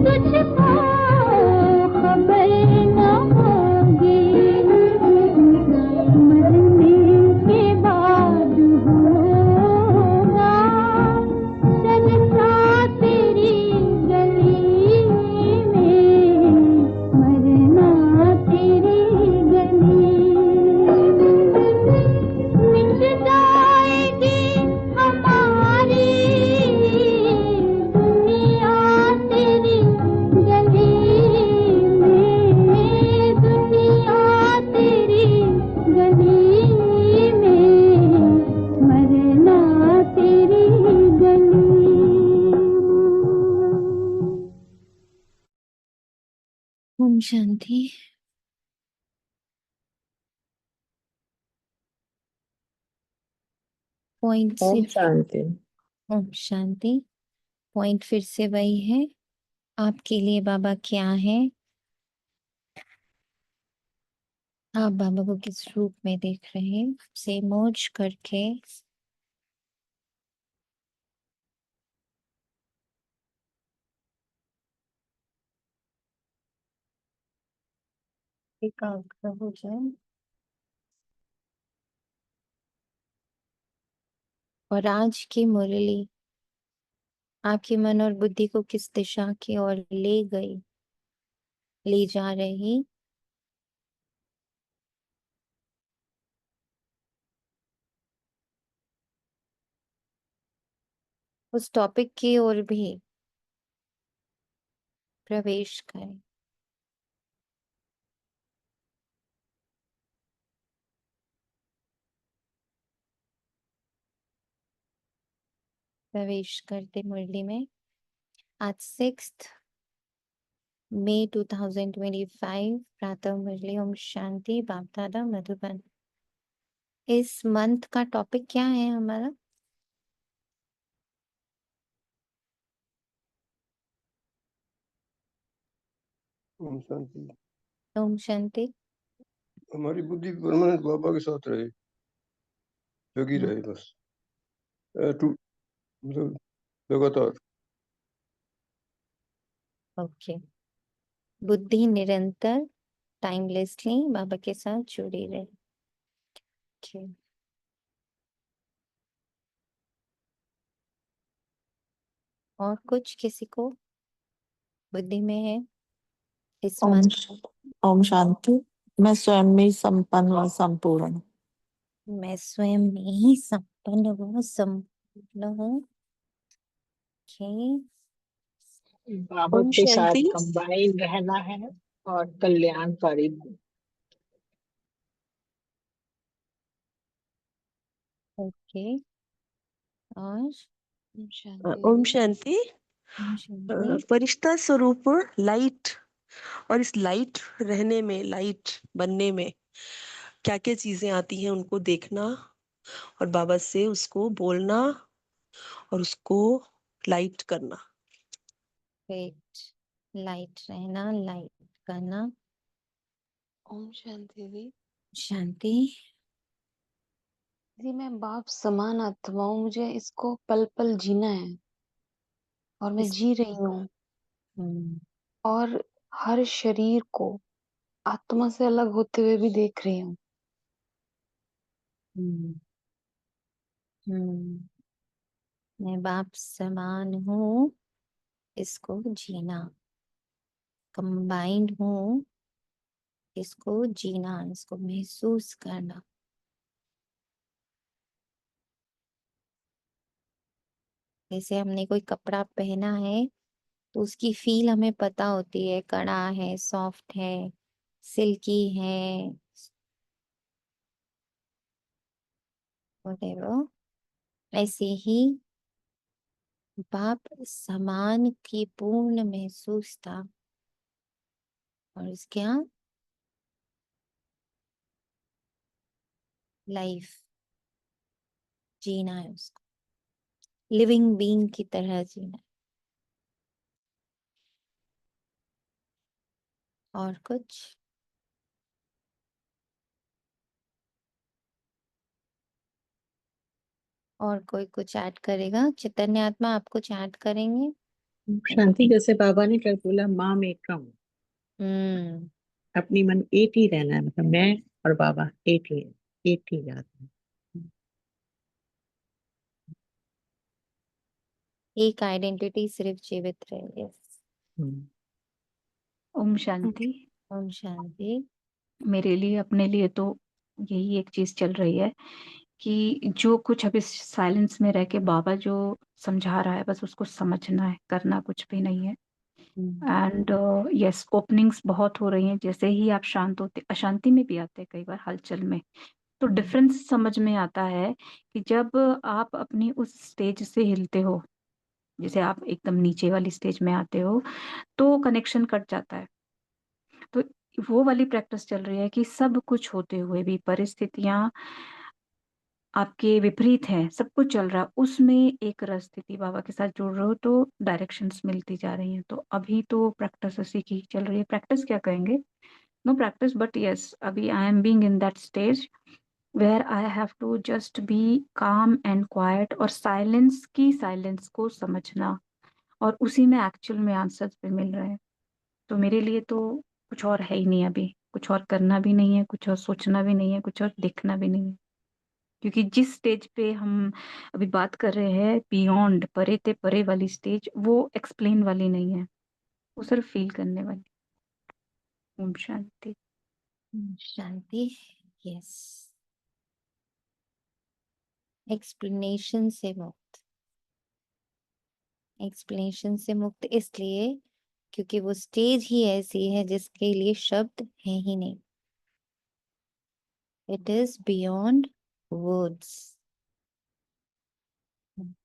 तुझको खबर न होगी, मरने के बाद होगा जलसा तेरी गली में, मरना तेरी गली। मिट जाएगी हमारी दुनिया तेरी गली में, दुनिया तेरी गली में, मरना तेरी गली। ओम शांति। पॉइंट ओम से शांति। ओम शांति। पॉइंट फिर से वही है, आपके लिए बाबा क्या है, आप बाबा को किस रूप में देख रहे हैं, से मर्ज करके एकाग्र हो जाए और आज की मुरली आपके मन और बुद्धि को किस दिशा की ओर ले गई, ले जा रही, उस टॉपिक की ओर भी प्रवेश करें। प्रवेश करते मुरली में आज 6 मई 2025 प्रातः मुरली। ओम शांति। बाप दादा मधुबन। इस मंथ का टॉपिक क्या है हमारा? ओम शांति। ओम शांति। हमारी बुद्धि परमानेंट बाबा के साथ रहे, लगी रहे बस, मतलब लगातार। ओके। बुद्धि निरंतर टाइमलेसली बाबा के साथ जुड़ी रहे। ओके। और कुछ किसी को बुद्धि में है इस ओम मंथ? ओम शांति। मैं स्वयं में संपन्न और संपूर्ण। मैं स्वयं में ही संपन्न हूँ, संपूर्ण हूँ। ओके। बाबा ओम के साथ शांति। कंबाइन रहना है और कल्याणकारी। ओके। और ओम शांति। ओम शांति। फरिश्ता स्वरूप लाइट, और इस लाइट रहने में, लाइट बनने में क्या क्या चीजें आती हैं उनको देखना और बाबा से उसको बोलना और उसको लाइट करना। लाइट रहना, लाइट करना। ओम शांति दी। शांति। जी मैं बाप समान आत्मा हूँ, मुझे इसको पल पल जीना है और मैं इस जी रही हूँ। हम्म, और हर शरीर को आत्मा से अलग होते हुए भी देख रही हूँ। हम्म, हम्म। मैं बाप समान हूँ, इसको जीना। कंबाइंड हूँ, इसको जीना, इसको महसूस करना। जैसे हमने कोई कपड़ा पहना है तो उसकी फील हमें पता होती है, कड़ा है, सॉफ्ट है, सिल्की है, whatever। ऐसे ही बाप समान की पूर्ण महसूस था और उसके यहाँ लाइफ जीना है, उसको लिविंग बीइंग की तरह जीना है। और कुछ? और कोई कुछ ऐड करेगा? चैतन्य आत्मा आप कुछ ऐड करेंगे? शांति जैसे बाबा ने कल बोला माँ में कम, हम्म अपनी मन एक ही रहना है, मतलब मैं और बाबा एक ही है, एक ही याद है। एक आइडेंटिटी सिर्फ जीवित रहे। यस। हम्म। ओम शांति। ओम शांति। मेरे लिए अपने लिए तो यही एक चीज चल रही है कि जो कुछ अभी साइलेंस में रह के बाबा जो समझा रहा है बस उसको समझना है, करना कुछ भी नहीं है। एंड यस, ओपनिंग्स बहुत हो रही हैं। जैसे ही आप शांत होते, अशांति में भी आते हैं कई बार, हलचल में, तो डिफरेंस समझ में आता है कि जब आप अपनी उस स्टेज से हिलते हो, जैसे आप एकदम नीचे वाली स्टेज में आते हो, तो कनेक्शन कट जाता है। तो वो वाली प्रैक्टिस चल रही है कि सब कुछ होते हुए भी परिस्थितियां आपके विपरीत हैं, सब कुछ चल रहा है, उसमें एक रस स्थिति बाबा के साथ जुड़ रहे हो तो डायरेक्शंस मिलती जा रही हैं। तो अभी तो प्रैक्टिस उसी की चल रही है। प्रैक्टिस क्या कहेंगे, नो प्रैक्टिस, बट यस, अभी I am being in that stage where I have to just be calm and quiet, और साइलेंस की साइलेंस को समझना, और उसी में एक्चुअल में आंसर्स भी मिल रहे हैं। तो मेरे लिए तो कुछ और है ही नहीं अभी, कुछ और करना भी नहीं है, कुछ और सोचना भी नहीं है, कुछ और देखना भी नहीं है। क्योंकि जिस स्टेज पे हम अभी बात कर रहे हैं, बियॉन्ड, परे ते परे वाली स्टेज, वो एक्सप्लेन वाली नहीं है, वो सिर्फ फील करने वाली। ओम शांति। ओम शांति। यस। एक्सप्लेनेशन से मुक्त। एक्सप्लेनेशन से मुक्त इसलिए क्योंकि वो स्टेज ही ऐसी है जिसके लिए शब्द है ही नहीं। It is beyond words.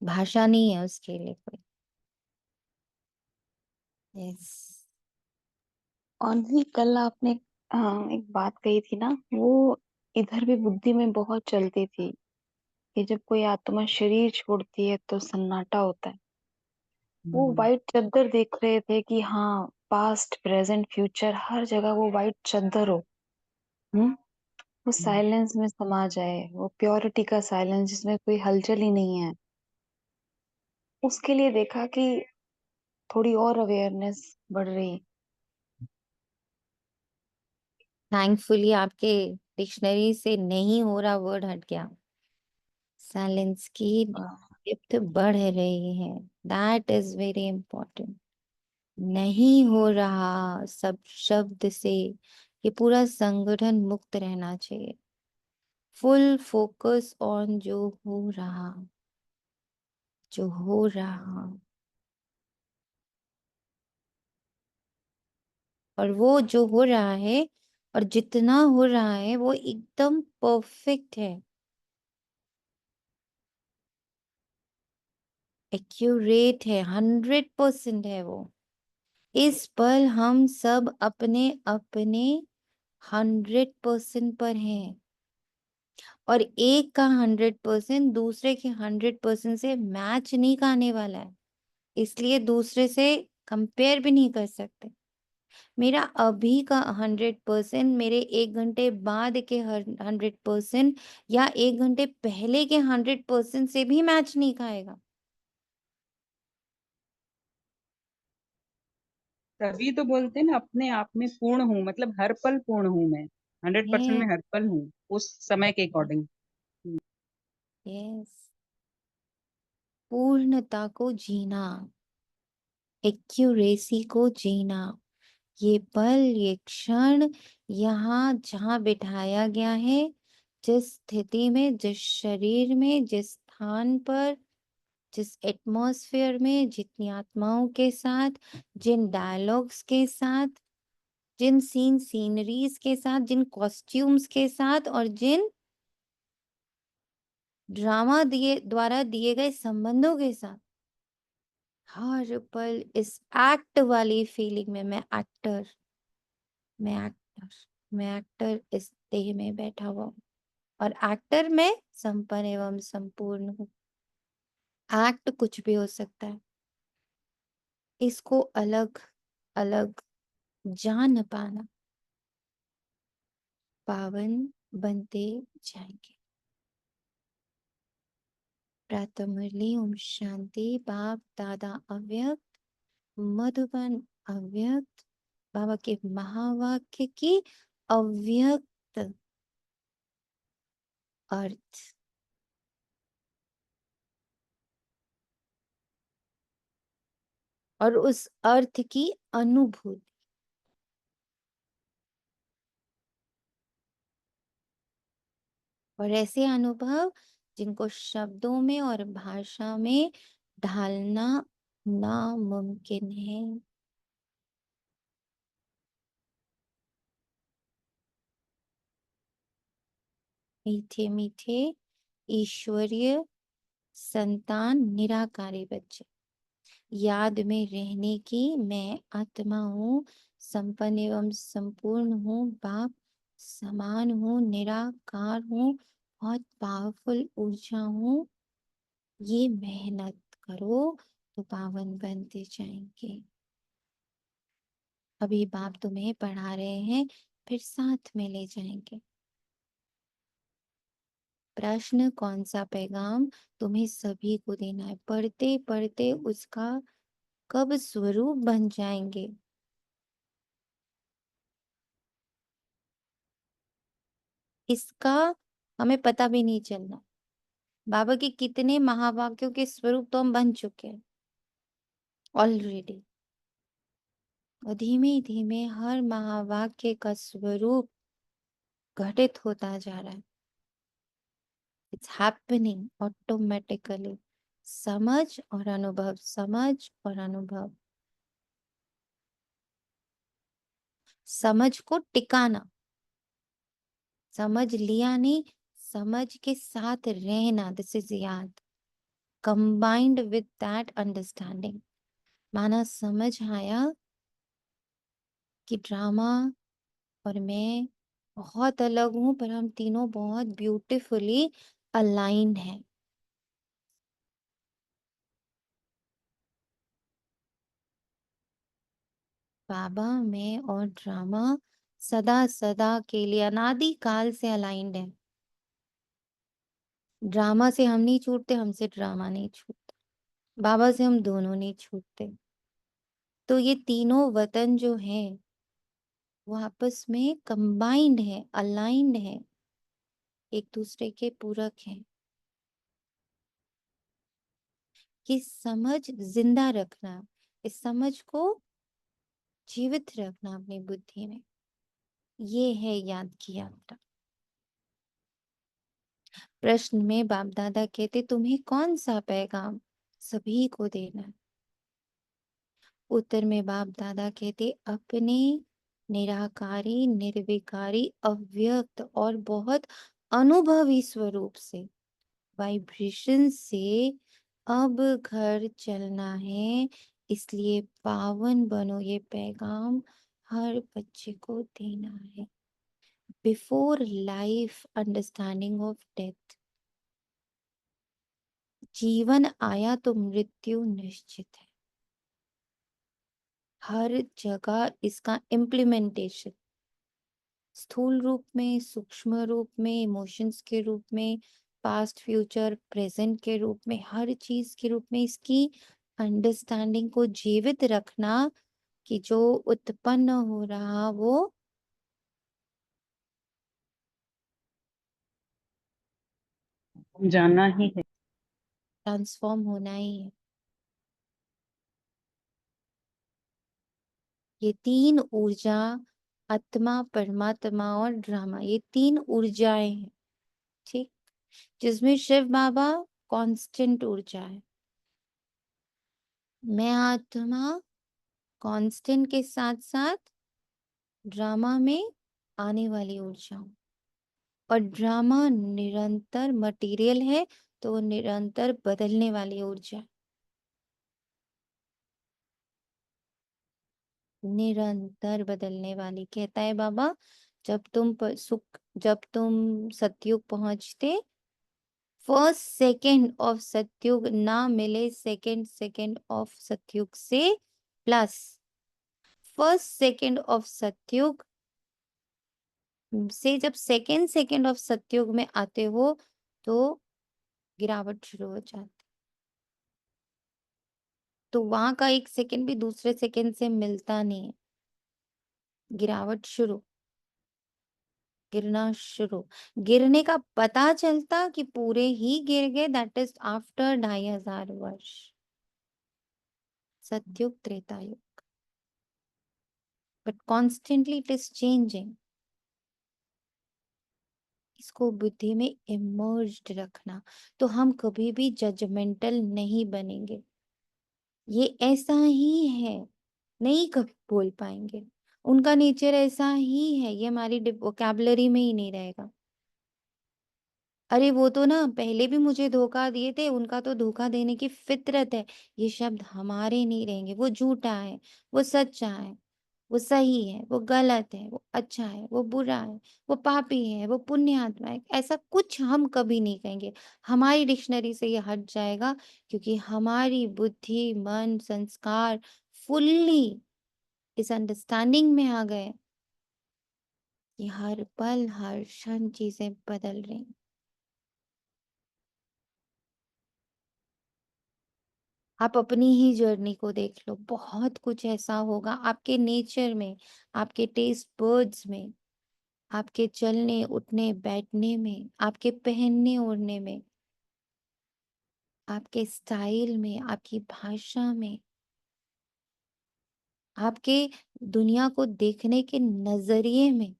भाषा नहीं है उसके लिए कोई। यस। और भी कल आपने एक बात कही थी ना, वो इधर भी बुद्धि में बहुत चलती थी कि जब कोई आत्मा शरीर छोड़ती है तो सन्नाटा होता है। वो वाइट चादर देख रहे थे कि हाँ, पास्ट प्रेजेंट फ्यूचर हर जगह वो वाइट चादर हो। हम्म। वो साइलेंस में समा जाए, वो प्योरिटी का साइलेंस जिसमें कोई हलचल ही नहीं है। उसके लिए देखा कि थोड़ी और अवेयरनेस बढ़ रही। थैंकफुली आपके डिक्शनरी से नहीं हो रहा वर्ड हट गया। साइलेंस की डेप्थ बढ़ रही है। That is very important. नहीं हो रहा सब शब्द से ये पूरा संगठन मुक्त रहना चाहिए। फुल फोकस ऑन जो हो रहा, जो हो रहा, और वो जो हो रहा है और जितना हो रहा है वो एकदम परफेक्ट है, एक्यूरेट है, 100% है वो। इस पल हम सब अपने अपने 100% पर हैं, और एक का 100% दूसरे के 100% से मैच नहीं करने वाला है, इसलिए दूसरे से कंपेयर भी नहीं कर सकते। मेरा अभी का 100% मेरे 1 घंटे बाद के 100% या 1 घंटे पहले के 100% से भी मैच नहीं खाएगा। तभी तो बोलते हैं ना, अपने आप में पूर्ण हूँ, मतलब हर पल पूर्ण हूँ मैं, 100% में हर पल हूँ उस समय के अकॉर्डिंग। यस। पूर्णता को जीना, एक्यूरेसी को जीना, ये पल, ये क्षण, यहाँ जहाँ बिठाया गया है, जिस स्थिति में, जिस शरीर में, जिस स्थान पर, जिस एटमॉस्फेयर में, जितनी आत्माओं के साथ, जिन डायलॉग्स के साथ, जिन सीनरीज के साथ, जिन कॉस्ट्यूम्स के साथ, और जिन ड्रामा द्वारा दिए गए संबंधों के साथ, हर पल इस एक्ट वाली फीलिंग में मैं एक्टर, मैं एक्टर, मैं एक्टर इस देह में बैठा हुआ हूँ, और एक्टर में संपन्न एवं संपूर्ण हूँ। एक्ट कुछ भी हो सकता है, इसको अलग अलग जान पाना, पावन बनते जाएंगे। प्रातः मुरली। ओम शांति। बाप दादा अव्यक्त मधुबन अव्यक्त, बाबा के महावाक्य की अव्यक्त अर्थ, और उस अर्थ की अनुभूति। और ऐसे अनुभव जिनको शब्दों में और भाषा में ढालना नामुमकिन है। मीठे मीठे ईश्वरीय संतान निराकारी बच्चे, याद में रहने की मैं आत्मा हूँ, संपन्न एवं संपूर्ण हूँ, बाप समान हूँ, निराकार हूँ, बहुत पावरफुल ऊर्जा हूँ। ये मेहनत करो तो पावन बनते जाएंगे। अभी बाप तुम्हें पढ़ा रहे हैं, फिर साथ में ले जाएंगे। प्रश्न, कौन सा पैगाम तुम्हें सभी को देना है? पढ़ते पढ़ते उसका कब स्वरूप बन जाएंगे, इसका हमें पता भी नहीं चलना। बाबा के कितने महावाक्यों के स्वरूप तो हम बन चुके हैं ऑलरेडी, और धीमे धीमे हर महावाक्य का स्वरूप घटित होता जा रहा है। It's happening automatically. समझ और अनुभव, समझ और अनुभव। समझ को टिकाना, समझ लिया नहीं, समझ के साथ रहना, दिस इज याद कंबाइंड विद दैट अंडरस्टैंडिंग। माना समझ आया कि ड्रामा और मैं बहुत अलग हूं, पर हम तीनों बहुत ब्यूटीफुली अलाइंड हैं। बाबा, मैं और ड्रामा सदा सदा के लिए अनादि काल से अलाइंड है। ड्रामा से हम नहीं छूटते, हमसे ड्रामा नहीं छूटता, बाबा से हम दोनों नहीं छूटते। तो ये तीनों वतन जो हैं वो आपस में कंबाइंड है, अलाइंड है, एक दूसरे के पूरक हैं। ये समझ जिंदा रखना, इस समझ को जीवित रखना अपनी बुद्धि में, ये है याद की यात्रा। प्रश्न में बाप दादा कहते तुम्हें कौन सा पैगाम सभी को देना है? उत्तर में बाप दादा कहते अपने निराकारी, निर्विकारी, अव्यक्त और बहुत अनुभवी स्वरूप से, वाइब्रेशन से अब घर चलना है। इसलिए पावन बनो, ये पैगाम हर बच्चे को देना है। Before life understanding of death. जीवन आया तो मृत्यु निश्चित है। हर जगह इसका इम्प्लीमेंटेशन स्थूल रूप में, सूक्ष्म रूप में, इमोशंस के रूप में, पास्ट फ्यूचर प्रेजेंट के रूप में, हर चीज के रूप में इसकी अंडरस्टैंडिंग को जीवित रखना कि जो उत्पन्न हो रहा वो जाना ही है। ट्रांसफॉर्म होना ही है। ये तीन ऊर्जा, आत्मा, परमात्मा और ड्रामा, ये तीन ऊर्जाएं हैं, ठीक, जिसमें शिव बाबा कांस्टेंट ऊर्जा है। मैं आत्मा कांस्टेंट के साथ साथ ड्रामा में आने वाली ऊर्जा हूँ, और ड्रामा निरंतर मटेरियल है तो वो निरंतर बदलने वाली ऊर्जा है। निरंतर बदलने वाली, कहता है बाबा जब तुम सतयुग पहुंचते, फर्स्ट सेकंड ऑफ सतयुग ना मिले सेकंड सेकंड ऑफ सतयुग से, प्लस फर्स्ट सेकंड ऑफ सतयुग से जब सेकंड सेकंड ऑफ सतयुग में आते हो तो गिरावट शुरू हो जाती। तो वहां का एक सेकंड भी दूसरे सेकंड से मिलता नहीं है। गिरावट शुरू, गिरना शुरू। गिरने का पता चलता कि पूरे ही गिर गए, दैट इज आफ्टर 2500 वर्ष। सतयुग, त्रेता युग। But constantly it is changing. इसको बुद्धि में इमर्ज्ड रखना, तो हम कभी भी जजमेंटल नहीं बनेंगे। ये ऐसा ही है, नहीं कभी बोल पाएंगे। उनका नेचर ऐसा ही है, ये हमारी वोकैबुलरी में ही नहीं रहेगा। अरे वो तो ना पहले भी मुझे धोखा दिए थे, उनका तो धोखा देने की फितरत है। ये शब्द हमारे नहीं रहेंगे। वो झूठा है, वो सच्चा है, वो सही है, वो गलत है, वो अच्छा है, वो बुरा है, वो पापी है, वो पुण्य आत्मा है, ऐसा कुछ हम कभी नहीं कहेंगे। हमारी डिक्शनरी से ये हट जाएगा, क्योंकि हमारी बुद्धि, मन, संस्कार फुल्ली इस अंडरस्टैंडिंग में आ गए कि हर पल हर क्षण चीजें बदल रही। आप अपनी ही जर्नी को देख लो, बहुत कुछ ऐसा होगा आपके नेचर में, आपके टेस्ट बर्ड्स में, आपके चलने उठने बैठने में, आपके पहनने ओढ़ने में, आपके स्टाइल में, आपकी भाषा में, आपके दुनिया को देखने के नजरिए में।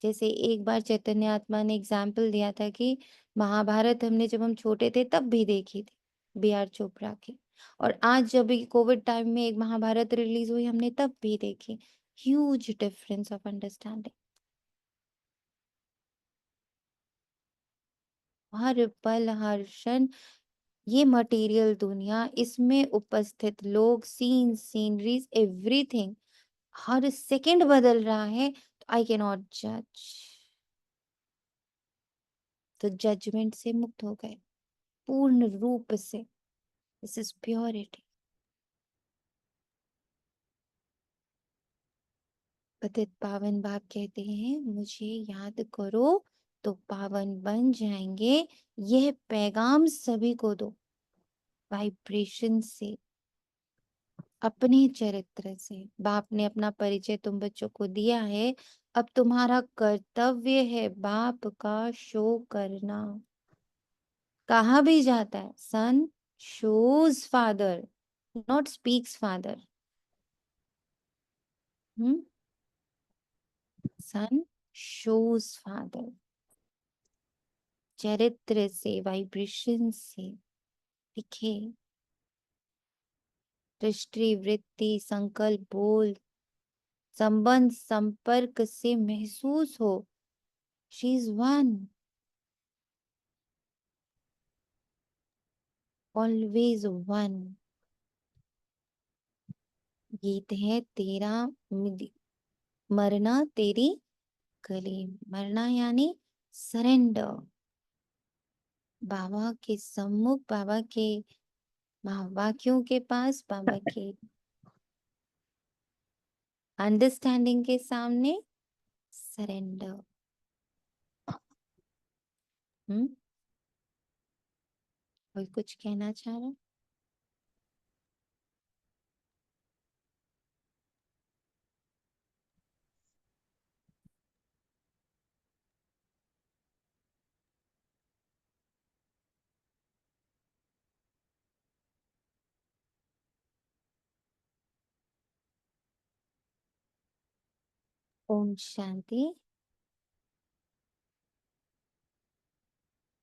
जैसे एक बार चैतन्य आत्मा ने एग्जाम्पल दिया था कि महाभारत हमने जब हम छोटे थे तब भी देखी थी, बी आर चोपड़ा की। और आज जब कोविड टाइम में एक महाभारत रिलीज हुई, हमने तब भी देखी। Huge difference of understanding. हर पल हर क्षण ये मटेरियल दुनिया, इसमें उपस्थित लोग, सीन, सीनरीज, एवरीथिंग हर सेकंड बदल रहा है। तो आई कैन नॉट जज। तो जजमेंट से मुक्त हो गए पूर्ण रूप से। This is purity. पतित पावन बाप कहते हैं मुझे याद करो तो पावन बन जाएंगे। यह पैगाम सभी को दो, वाइब्रेशन से, अपने चरित्र से। बाप ने अपना परिचय तुम बच्चों को दिया है, अब तुम्हारा कर्तव्य है बाप का शो करना। कहा भी जाता है son shows father, not speaks father. Son shows father. चरित्र से, वाइब्रेशन से दिखे। दृष्टि, वृत्ति, संकल्प, बोल, संबंध, संपर्क से महसूस हो she is one, always one. गीत है तेरा मरना तेरी गली। मरना यानी सरेंडर। बाबा के सम्मुख, बाबा के महावाक्यों के पास, बाबा के अंडरस्टैंडिंग के सामने सरेंडर। कोई कुछ कहना चाह रहा? ओम शांति।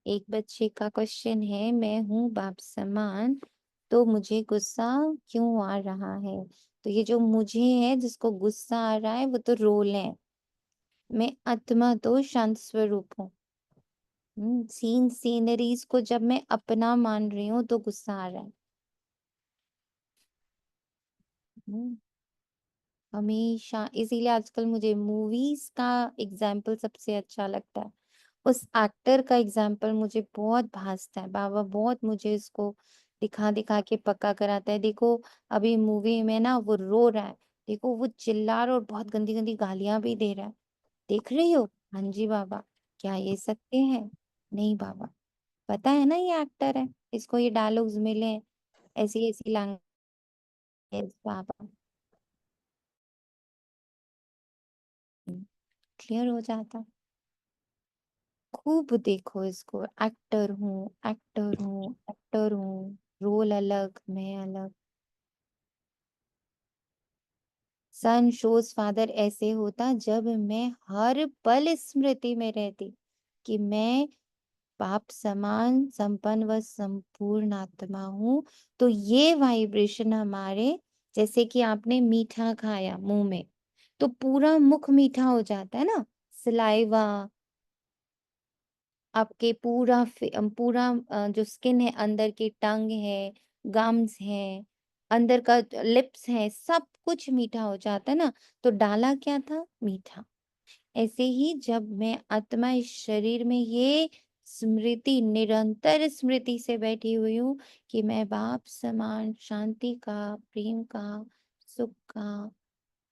एक बच्चे का क्वेश्चन है, मैं हूँ बाप समान तो मुझे गुस्सा क्यों आ रहा है? तो ये जो मुझे है जिसको गुस्सा आ रहा है वो तो रोल है। मैं आत्मा तो शांत स्वरूप हूँ। सीन सीनरीज को जब मैं अपना मान रही हूँ तो गुस्सा आ रहा है। हम्म, हमेशा इसीलिए आजकल मुझे मूवीज का एग्जाम्पल सबसे अच्छा लगता है। उस एक्टर का एग्जाम्पल मुझे बहुत भासता है। बाबा बहुत मुझे इसको दिखा दिखा के पक्का कराता है। देखो अभी मूवी में ना वो रो रहा है, देखो वो चिल्ला रहा और बहुत गंदी गंदी गालियां भी दे रहा है। देख रही हो? हाँ जी बाबा। क्या ये सत्य है? नहीं बाबा, पता है ना ये एक्टर है, इसको ये डायलॉग्स मिले हैं, ऐसी ऐसी लैंग्वेज यस बाबा, क्लियर हो जाता। खूब देखो इसको, एक्टर हूँ, एक्टर हूँ, एक्टर हूँ, रोल अलग, मैं अलग। सन शोज फादर ऐसे होता जब मैं हर पल स्मृति में रहती कि मैं पाप समान संपन्न व संपूर्ण आत्मा हूँ। तो ये वाइब्रेशन हमारे, जैसे कि आपने मीठा खाया मुंह में, तो पूरा मुख मीठा हो जाता है ना, सलाइवा, आपके पूरा जो स्किन है, अंदर की टंग है, गम्स है, अंदर का लिप्स है, सब कुछ मीठा हो जाता है ना। तो डाला क्या था? मीठा। ऐसे ही जब मैं आत्मा इस शरीर में ये स्मृति, निरंतर स्मृति से बैठी हुई हूँ कि मैं बाप समान शांति का, प्रेम का, सुख का,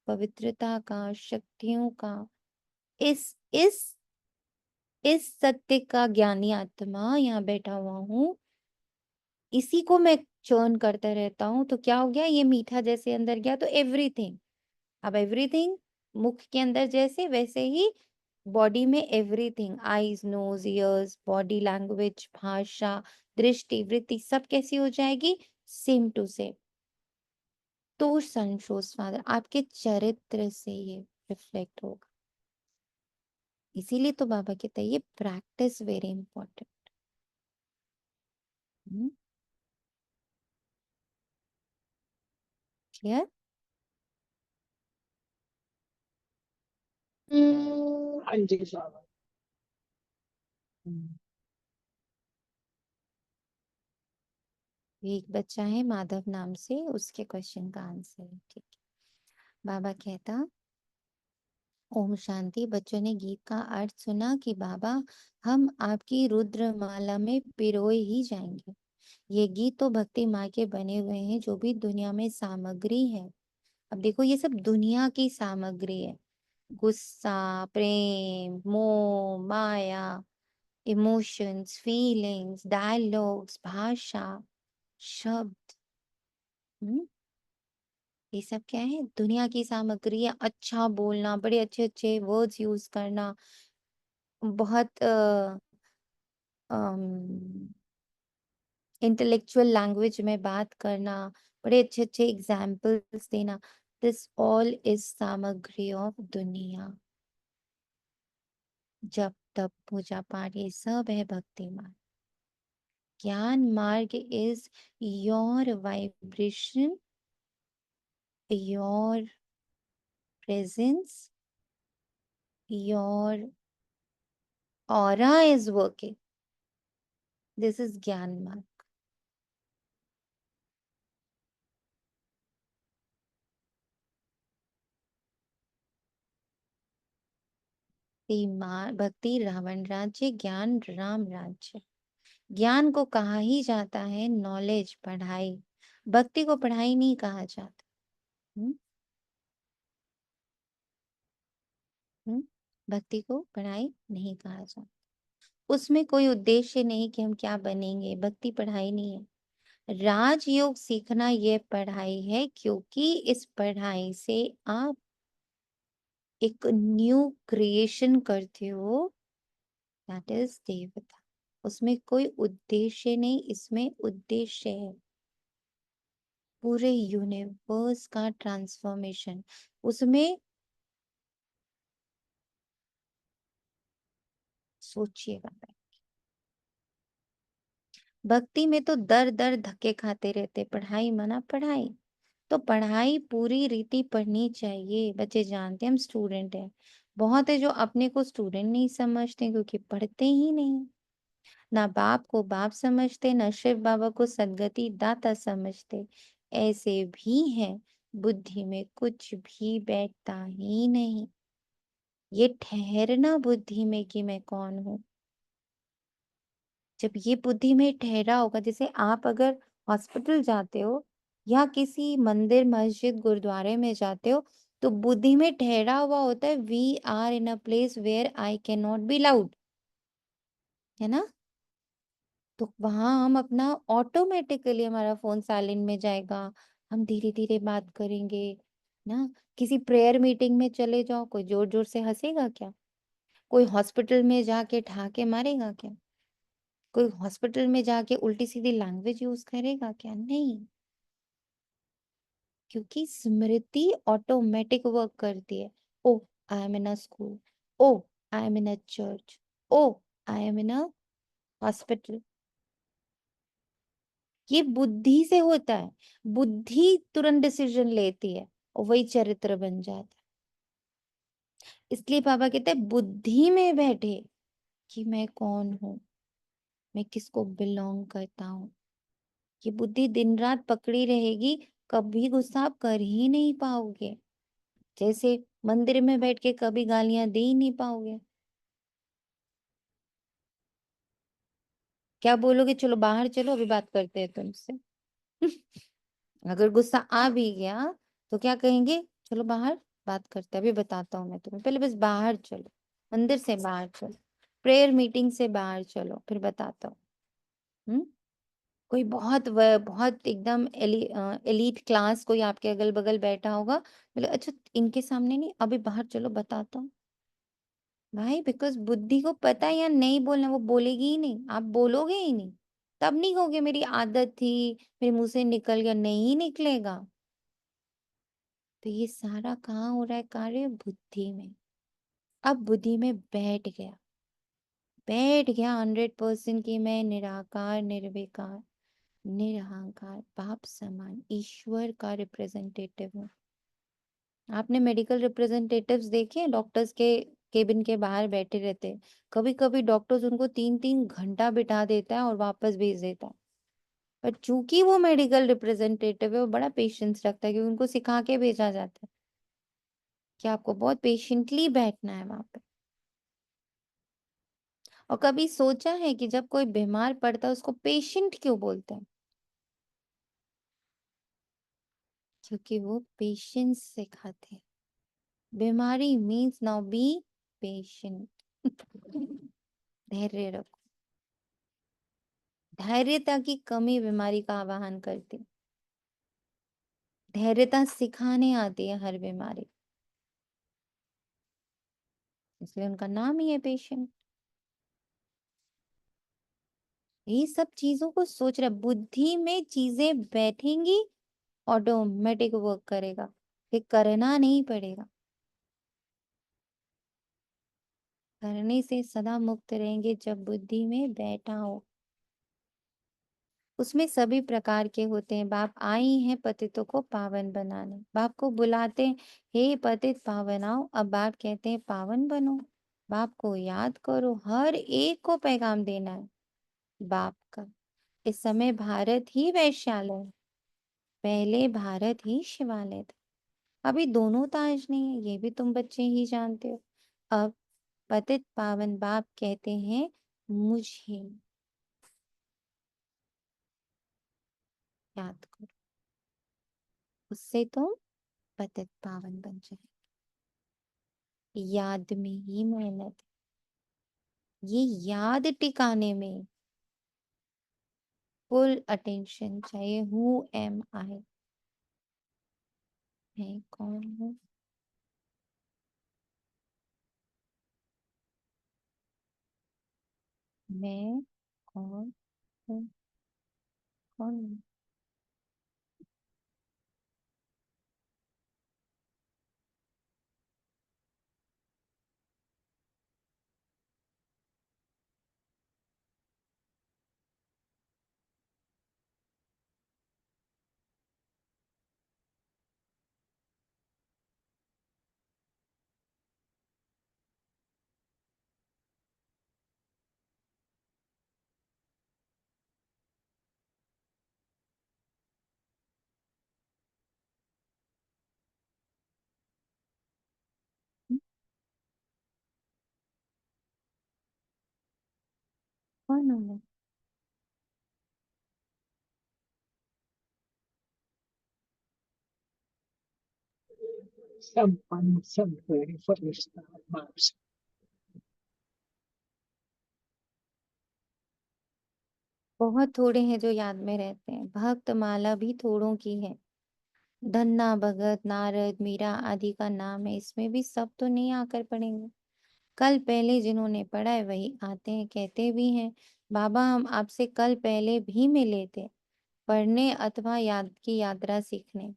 पवित्रता का, शक्तियों का, इस इस इस सत्य का ज्ञानी आत्मा यहाँ बैठा हुआ हूँ, इसी को मैं चर्न करता रहता हूँ। तो क्या हो गया? ये मीठा जैसे अंदर गया तो एवरीथिंग, अब एवरीथिंग मुख के अंदर जैसे, वैसे ही बॉडी में everything, eyes, nose, ears, body language, भाषा, दृष्टि, वृत्ति, सब कैसी हो जाएगी? Same to same. तो संशोष फादर आपके चरित्र से ये रिफ्लेक्ट होगा। इसीलिए तो बाबा कहते हैं ये प्रैक्टिस वेरी इंपॉर्टेंट। क्लियर? हाँ जी बाबा। एक बच्चा है माधव नाम से, उसके क्वेश्चन का आंसर है। ठीक है। बाबा कहता, ओम शांति। बच्चों ने गीत का अर्थ सुना कि बाबा हम आपकी रुद्रमाला में पिरोए ही जाएंगे। ये गीत तो भक्ति माँ के बने हुए हैं, जो भी दुनिया में सामग्री है। अब देखो ये सब दुनिया की सामग्री है, गुस्सा, प्रेम, मोह, माया, इमोशंस, फीलिंग्स, डायलॉग्स, भाषा, शब्द, ये सब क्या है? दुनिया की सामग्री है। अच्छा बोलना, बड़े अच्छे अच्छे वर्ड्स यूज करना, बहुत इंटेलेक्चुअल लैंग्वेज में बात करना, बड़े अच्छे अच्छे एग्जाम्पल्स देना, दिस ऑल इज सामग्री ऑफ दुनिया। जप तप पूजा पाठ ये सब है भक्ति मार्ग। ज्ञान मार्ग is your vibration, your presence, your aura is working, this is ज्ञान मार्ग। भक्ति रावण राज्य, ज्ञान राम राज्य। ज्ञान को कहा ही जाता है नॉलेज, पढ़ाई। भक्ति को पढ़ाई नहीं कहा जाता। हम्म भक्ति को पढ़ाई नहीं कहा जाता। उसमें कोई उद्देश्य नहीं कि हम क्या बनेंगे। भक्ति पढ़ाई नहीं है। राजयोग सीखना ये पढ़ाई है, क्योंकि इस पढ़ाई से आप एक न्यू क्रिएशन करते हो, दैट इज देवता। उसमें कोई उद्देश्य नहीं, इसमें उद्देश्य है पूरे यूनिवर्स का ट्रांसफॉर्मेशन। उसमें सोचिएगा, भक्ति में तो दर दर धक्के खाते रहते, पढ़ाई मना पढ़ाई। तो पढ़ाई पूरी रीति पढ़नी चाहिए। बच्चे जानते हैं हम स्टूडेंट हैं, बहुत है जो अपने को स्टूडेंट नहीं समझते क्योंकि पढ़ते ही नहीं। ना बाप को बाप समझते, ना शिव बाबा को सदगति दाता समझते। ऐसे भी हैं, बुद्धि में कुछ भी बैठता ही नहीं। ये ठहरना बुद्धि में कि मैं कौन हूँ, जब ये बुद्धि में ठहरा होगा। जैसे आप अगर हॉस्पिटल जाते हो या किसी मंदिर, मस्जिद, गुरुद्वारे में जाते हो, तो बुद्धि में ठहरा हुआ होता है, we are in a place where I can not be loud, है ना। तो वहां हम अपना ऑटोमेटिकली, हमारा फोन साइलेंट में जाएगा, हम धीरे धीरे बात करेंगे ना। किसी प्रेयर मीटिंग में चले जाओ, कोई जोर जोर से हंसेगा क्या? कोई हॉस्पिटल में जाके ठहाके मारेगा क्या? कोई हॉस्पिटल में जाके उल्टी सीधी लैंग्वेज यूज करेगा क्या? नहीं, क्योंकि स्मृति ऑटोमेटिक वर्क करती है। Oh, I am in a school. Oh, I am in a church. Oh, I am in a hospital. ये बुद्धि से होता है। बुद्धि तुरंत डिसीजन लेती है और वही चरित्र बन जाता है। इसलिए पापा कहते हैं बुद्धि में बैठे कि मैं कौन हूं, मैं किसको बिलोंग करता हूँ। ये बुद्धि दिन रात पकड़ी रहेगी, कभी गुस्सा आप कर ही नहीं पाओगे। जैसे मंदिर में बैठ के कभी गालियां दे ही नहीं पाओगे। क्या बोलोगे? चलो बाहर चलो, अभी बात करते हैं तुमसे। अगर गुस्सा आ भी गया तो क्या कहेंगे? चलो बाहर बात करते हैं, अभी बताता हूँ मैं तुम्हें, पहले बस बाहर चलो, मंदिर से बाहर चलो, प्रेयर मीटिंग से बाहर चलो, फिर बताता हूँ। कोई बहुत एकदम एलीट क्लास कोई आपके अगल बगल बैठा होगा, बोले अच्छा इनके सामने नहीं, अभी बाहर चलो बताता हूँ। भाई बिकॉज बुद्धि को पता है या नहीं बोलना, वो बोलेगी ही नहीं, आप बोलोगे ही नहीं। तब नहीं कहोगे मेरी आदत थी, मेरे मुंह से निकल गया, नहीं निकलेगा। तो ये सारा कहाँ हो रहा है कार्य? बुद्धि में। अब बुद्धि में बैठ गया 100% की मैं निराकार निर्विकार निरहंकार बाप समान ईश्वर का रिप्रेजेंटेटिव हूँ। आपने मेडिकल रिप्रेजेंटेटिव्स देखे हैं? डॉक्टर्स के केबिन के बाहर बैठे रहते हैं। कभी कभी डॉक्टर्स उनको 3-3 घंटा बिठा देता है और वापस भेज देता है। पर चूंकि वो मेडिकल रिप्रेजेंटेटिव है, वो बड़ा पेशेंस रखता है, क्योंकि उनको सिखा के भेजा जाता है कि आपको बहुत पेशेंटली बैठना है वहां पे। और कभी सोचा है कि जब कोई बीमार पड़ता है उसको पेशेंट क्यों बोलते हैं? क्योंकि वो पेशेंस सिखाते हैं। बीमारी मीन्स नाउ बी पेशेंट। धैर्य रखो। धैर्यता की कमी बीमारी का आवाहन करती है। धैर्यता सिखाने आती है हर बीमारी, इसलिए उनका नाम ही है पेशेंट। ये सब चीजों को सोच रहे, बुद्धि में चीजें बैठेंगी, ऑटोमेटिक वर्क करेगा, फिर करना नहीं पड़ेगा। करने से सदा मुक्त रहेंगे जब बुद्धि में बैठा हो। उसमें सभी प्रकार के होते हैं। बाप आई हैं पतितों को पावन बनाने। बाप को बुलाते हैं, हे पतित पावन आओ। अब बाप कहते हैं पावन बनो। बाप को याद करो, हर एक को पैगाम देना है बाप का। इस समय भारत ही वैश्यालय है, पहले भारत ही शिवालय था। अभी दोनों ताज नहीं है, ये भी तुम बच्चे ही जानते हो। अब पतित पावन बाप कहते हैं मुझे याद करो, उससे तुम पतित पावन बन जाए। याद में ही मेहनत, ये याद टिकाने में फुल अटेंशन चाहिए। हु एम आई, मैं कौन हूँ? मैं कौन हूँ? कौन हूँ? कौन हूँ मैं? संपन्न संपूर्ण फरिश्ता बाप से। बहुत थोड़े हैं जो याद में रहते हैं। भक्त माला भी थोड़ों की है, धन्ना भगत नारद मीरा आदि का नाम है, इसमें भी सब तो नहीं आकर पढ़ेंगे। कल पहले जिन्होंने पढ़ा है वही आते हैं, कहते भी हैं बाबा हम आपसे कल पहले भी मिले थे, पढ़ने अथवा याद की यात्रा सीखने।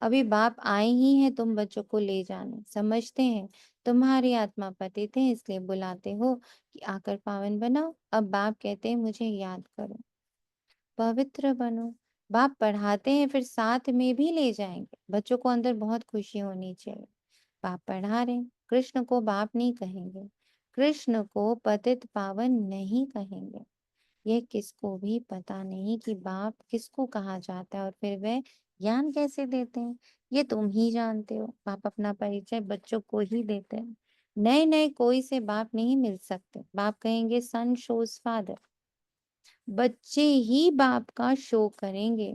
अभी बाप आए ही हैं तुम बच्चों को ले जाने, समझते हैं तुम्हारी आत्मा पतित है इसलिए बुलाते हो कि आकर पावन बनाओ। अब बाप कहते हैं मुझे याद करो, पवित्र बनो। बाप पढ़ाते हैं फिर साथ में भी ले जाएंगे। बच्चों को अंदर बहुत खुशी होनी चाहिए। बाप पढ़ा रहे हैं, कृष्ण को बाप नहीं कहेंगे, कृष्ण को पतित पावन नहीं कहेंगे। ये किसको भी पता नहीं कि बाप किसको कहा जाता है और फिर वे ज्ञान कैसे देते हैं, ये तुम ही जानते हो। बाप अपना परिचय बच्चों को ही देते हैं। नए नए कोई से बाप नहीं मिल सकते। बाप कहेंगे सन शोज फादर, बच्चे ही बाप का शो करेंगे।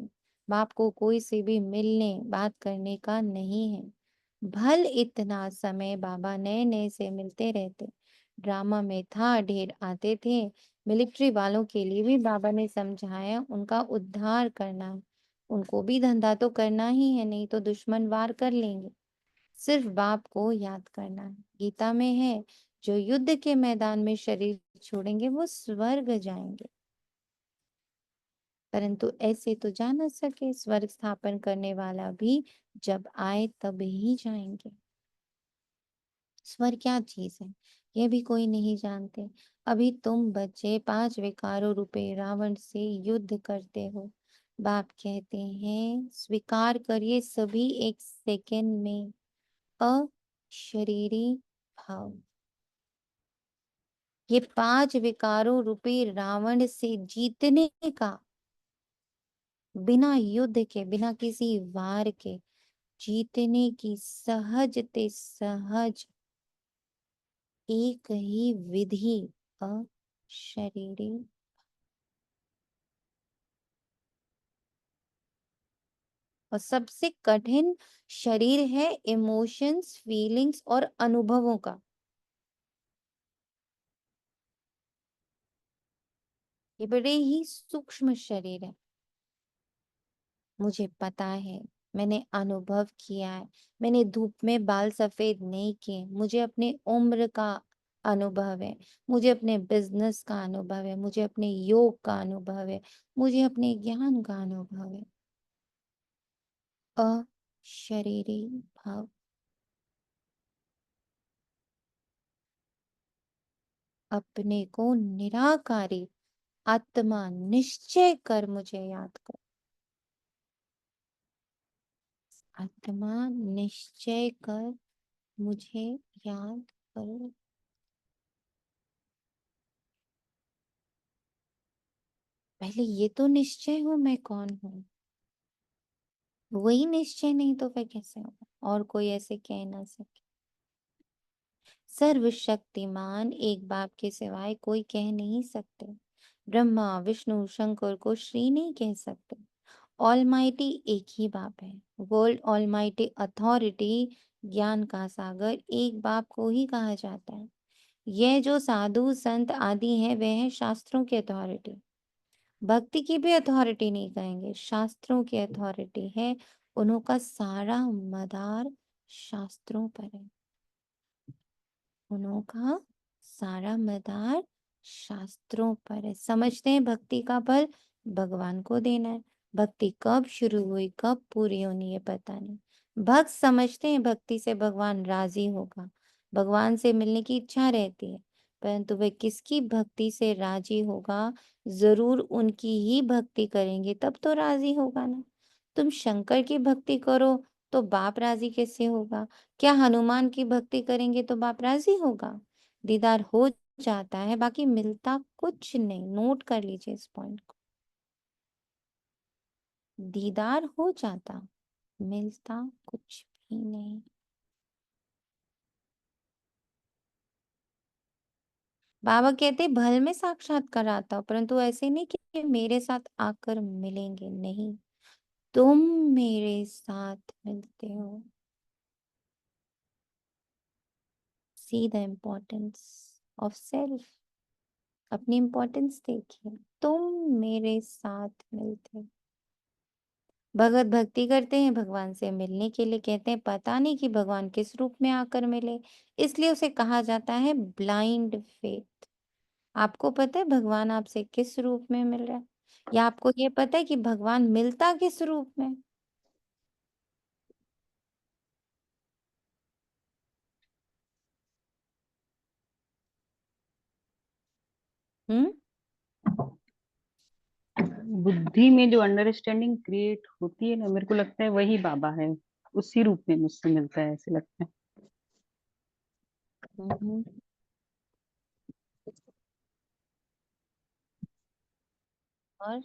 बाप को कोई से भी मिलने बात करने का नहीं है। भल इतना समय बाबा नए नए से मिलते रहते। ड्रामा में था ढेर आते थे। मिलिट्री वालों के लिए भी बाबा ने समझाया उनका उद्धार करना है। उनको भी धंधा तो करना ही है, नहीं तो दुश्मन वार कर लेंगे। सिर्फ बाप को याद करना है। गीता में है जो युद्ध के मैदान में शरीर छोड़ेंगे वो स्वर्ग जाएंगे, परंतु ऐसे तो जा न सके। स्वर्ग स्थापन करने वाला भी जब आए तब ही जाएंगे। स्वर्ग क्या चीज है यह भी कोई नहीं जानते। अभी तुम बच्चे 5 विकारों रूपे रावण से युद्ध करते हो। बाप कहते हैं स्वीकार करिए सभी एक सेकंड में अशरीरी भाव। ये 5 विकारों रूपी रावण से जीतने का, बिना युद्ध के बिना किसी वार के जीतने की सहजते सहज एक ही विधि अशरीरी। और सबसे कठिन शरीर है इमोशंस फीलिंग्स और अनुभवों का। ये बड़े ही सूक्ष्म शरीर है। मुझे पता है, मैंने अनुभव किया है। मैंने धूप में बाल सफेद नहीं किए। मुझे अपने उम्र का अनुभव है, मुझे अपने बिजनेस का अनुभव है, मुझे अपने योग का अनुभव है, मुझे अपने ज्ञान का अनुभव है। अशरीरी भाव। अपने को निराकारी आत्मा निश्चय कर मुझे याद कर। आत्मा निश्चय कर मुझे याद करो। पहले ये तो निश्चय हो मैं कौन हूँ। वही निश्चय नहीं तो फिर कैसे होगा। और कोई ऐसे कह ना सके। सर्वशक्तिमान एक बाप के सिवाय कोई कह नहीं सकते। ब्रह्मा विष्णु शंकर को श्री नहीं कह सकते। ऑलमाइटी एक ही बाप है। वर्ल्ड ऑलमाइटी अथॉरिटी ज्ञान का सागर एक बाप को ही कहा जाता है। यह जो साधु संत आदि हैं वे हैं शास्त्रों की अथॉरिटी। भक्ति की भी अथॉरिटी नहीं कहेंगे, शास्त्रों की अथॉरिटी है। उनका सारा मदार शास्त्रों पर है। उनका सारा मदार शास्त्रों पर है। समझते हैं भक्ति का फल भगवान को देना है। भक्ति कब शुरू हुई कब पूरी होनी है पता नहीं। भक्त समझते हैं भक्ति से भगवान राजी होगा, भगवान से मिलने की इच्छा रहती है, परंतु वे किसकी भक्ति से राजी होगा, जरूर उनकी ही भक्ति करेंगे तब तो राजी होगा ना। तुम शंकर की भक्ति करो तो बाप राजी कैसे होगा। क्या हनुमान की भक्ति करेंगे तो बाप राजी होगा। दीदार हो जाता है बाकी मिलता कुछ नहीं। नोट कर लीजिए इस पॉइंट को। दीदार हो जाता, मिलता कुछ भी नहीं। बाबा कहते भल में साक्षात्कार आता हो, परंतु ऐसे नहीं कि मेरे साथ आकर मिलेंगे, नहीं। तुम मेरे साथ मिलते हो। See the importance of self. अपनी इम्पोर्टेंस देखिए। तुम मेरे साथ मिलते हो। भगवत भक्ति करते हैं, भगवान से मिलने के लिए कहते हैं, पता नहीं कि भगवान किस रूप में आकर मिले, इसलिए उसे कहा जाता है ब्लाइंड फेथ। आपको पता है भगवान आपसे किस रूप में मिल रहा है, या आपको ये पता है कि भगवान मिलता किस रूप में? हम्म बुद्धि में जो अंडरस्टैंडिंग क्रिएट होती है ना, मेरे को लगता है वही बाबा है, उसी रूप में मुझसे मिलता है, ऐसे लगता है। हम्म। और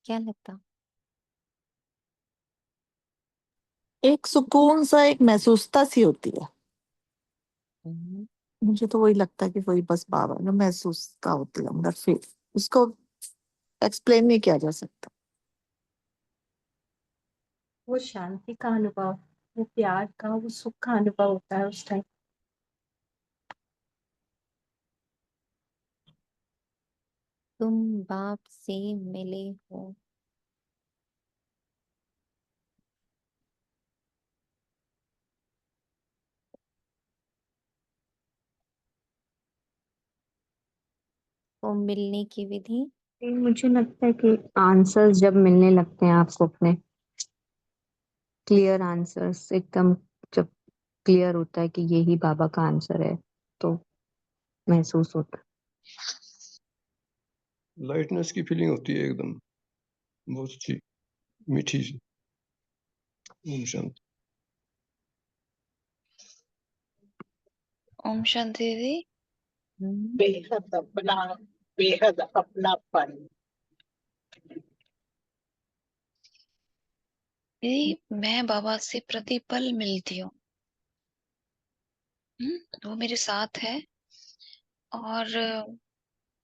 क्या लगता? एक सुकून सा, एक महसूसता सी होती है। मुझे तो वही लगता है कि वही बस बाबा जो महसूसता होती है अंदर, फिर उसको एक्सप्लेन नहीं किया जा सकता। वो शांति का अनुभव, वो प्यार का, वो सुख का अनुभव होता है उस टाइम। तुम बाप से मिले हो, वो मिलने की विधि। मुझे लगता है कि आंसर्स जब मिलने लगते हैं आपको, अपने क्लियर आंसर्स एकदम, जब क्लियर होता है कि यही बाबा का आंसर है, तो महसूस होता है। लाइटनेस की फीलिंग होती है एकदम, बहुत अच्छी, मीठी सी। ओम शांति। ओम शांति दीदी। बेहद अपनापन। दीदी मैं बाबा से प्रतिपल मिलती हूँ। वो मेरे साथ है, और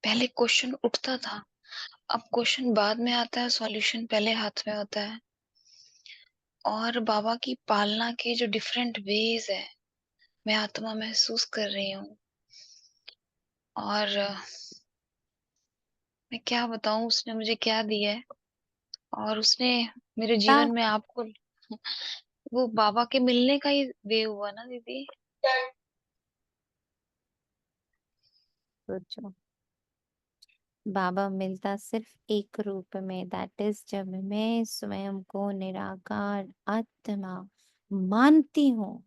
पहले क्वेश्चन उठता था, अब क्वेश्चन बाद में आता है, सॉल्यूशन पहले हाथ में होता है। और बाबा की पालना के जो डिफरेंट वेज है, मैं आत्मा महसूस कर रही हूँ। और मैं क्या बताऊं उसने मुझे क्या दिया है, और उसने मेरे जीवन में आपको वो बाबा के मिलने का ही वे हुआ ना दीदी। सोचो, बाबा मिलता सिर्फ एक रूप में, दैट इज जब मैं स्वयं को निराकार आत्मा मानती हूँ।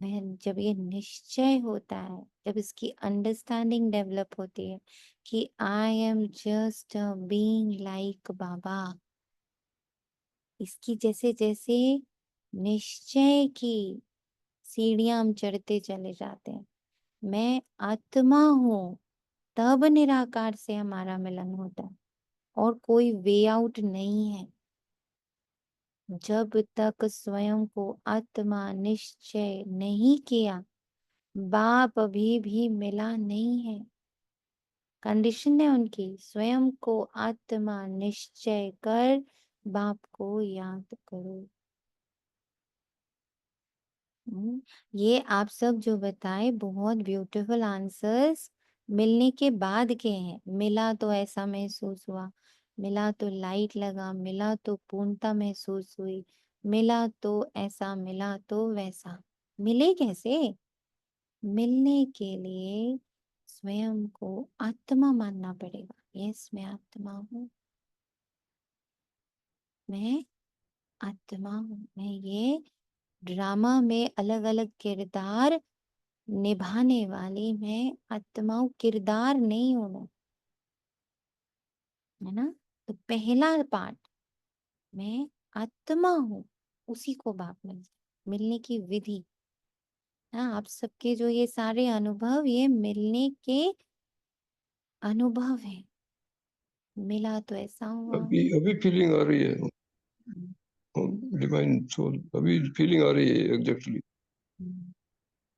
मैं जब ये निश्चय होता है, जब इसकी अंडरस्टैंडिंग डेवलप होती है कि I am just being like Baba, इसकी जैसे जैसे निश्चय की सीढ़ियां हम चढ़ते चले जाते हैं, मैं आत्मा हूँ, तब निराकार से हमारा मिलन होता है, और कोई वे आउट नहीं है। जब तक स्वयं को आत्मा निश्चय नहीं किया, बाप अभी भी मिला नहीं है। कंडीशन है उनकी, स्वयं को आत्मा निश्चय कर बाप को याद करो। ये आप सब जो बताए बहुत ब्यूटीफुल आंसर्स मिलने के बाद के हैं। मिला तो ऐसा महसूस हुआ, मिला तो लाइट लगा, मिला तो पूर्णता महसूस हुई, मिला तो ऐसा, मिला तो वैसा। मिले कैसे? मिलने के लिए स्वयं को आत्मा मानना पड़ेगा। यस, मैं आत्मा हूँ, मैं आत्मा हूँ। मैं ये ड्रामा में अलग अलग किरदार निभाने वाली मैं आत्मा हूँ, किरदार नहीं हूं मैं, है ना। तो पहला पार्ट, मैं आत्मा हूँ, उसी को बाप मिलने की विधि। हाँ, आप सबके जो ये सारे अनुभव, ये मिलने के अनुभव है। मिला तो ऐसा हुआ। अभी फीलिंग आ रही है, डिवाइन सोल, अभी फीलिंग आ रही है एग्जैक्टली।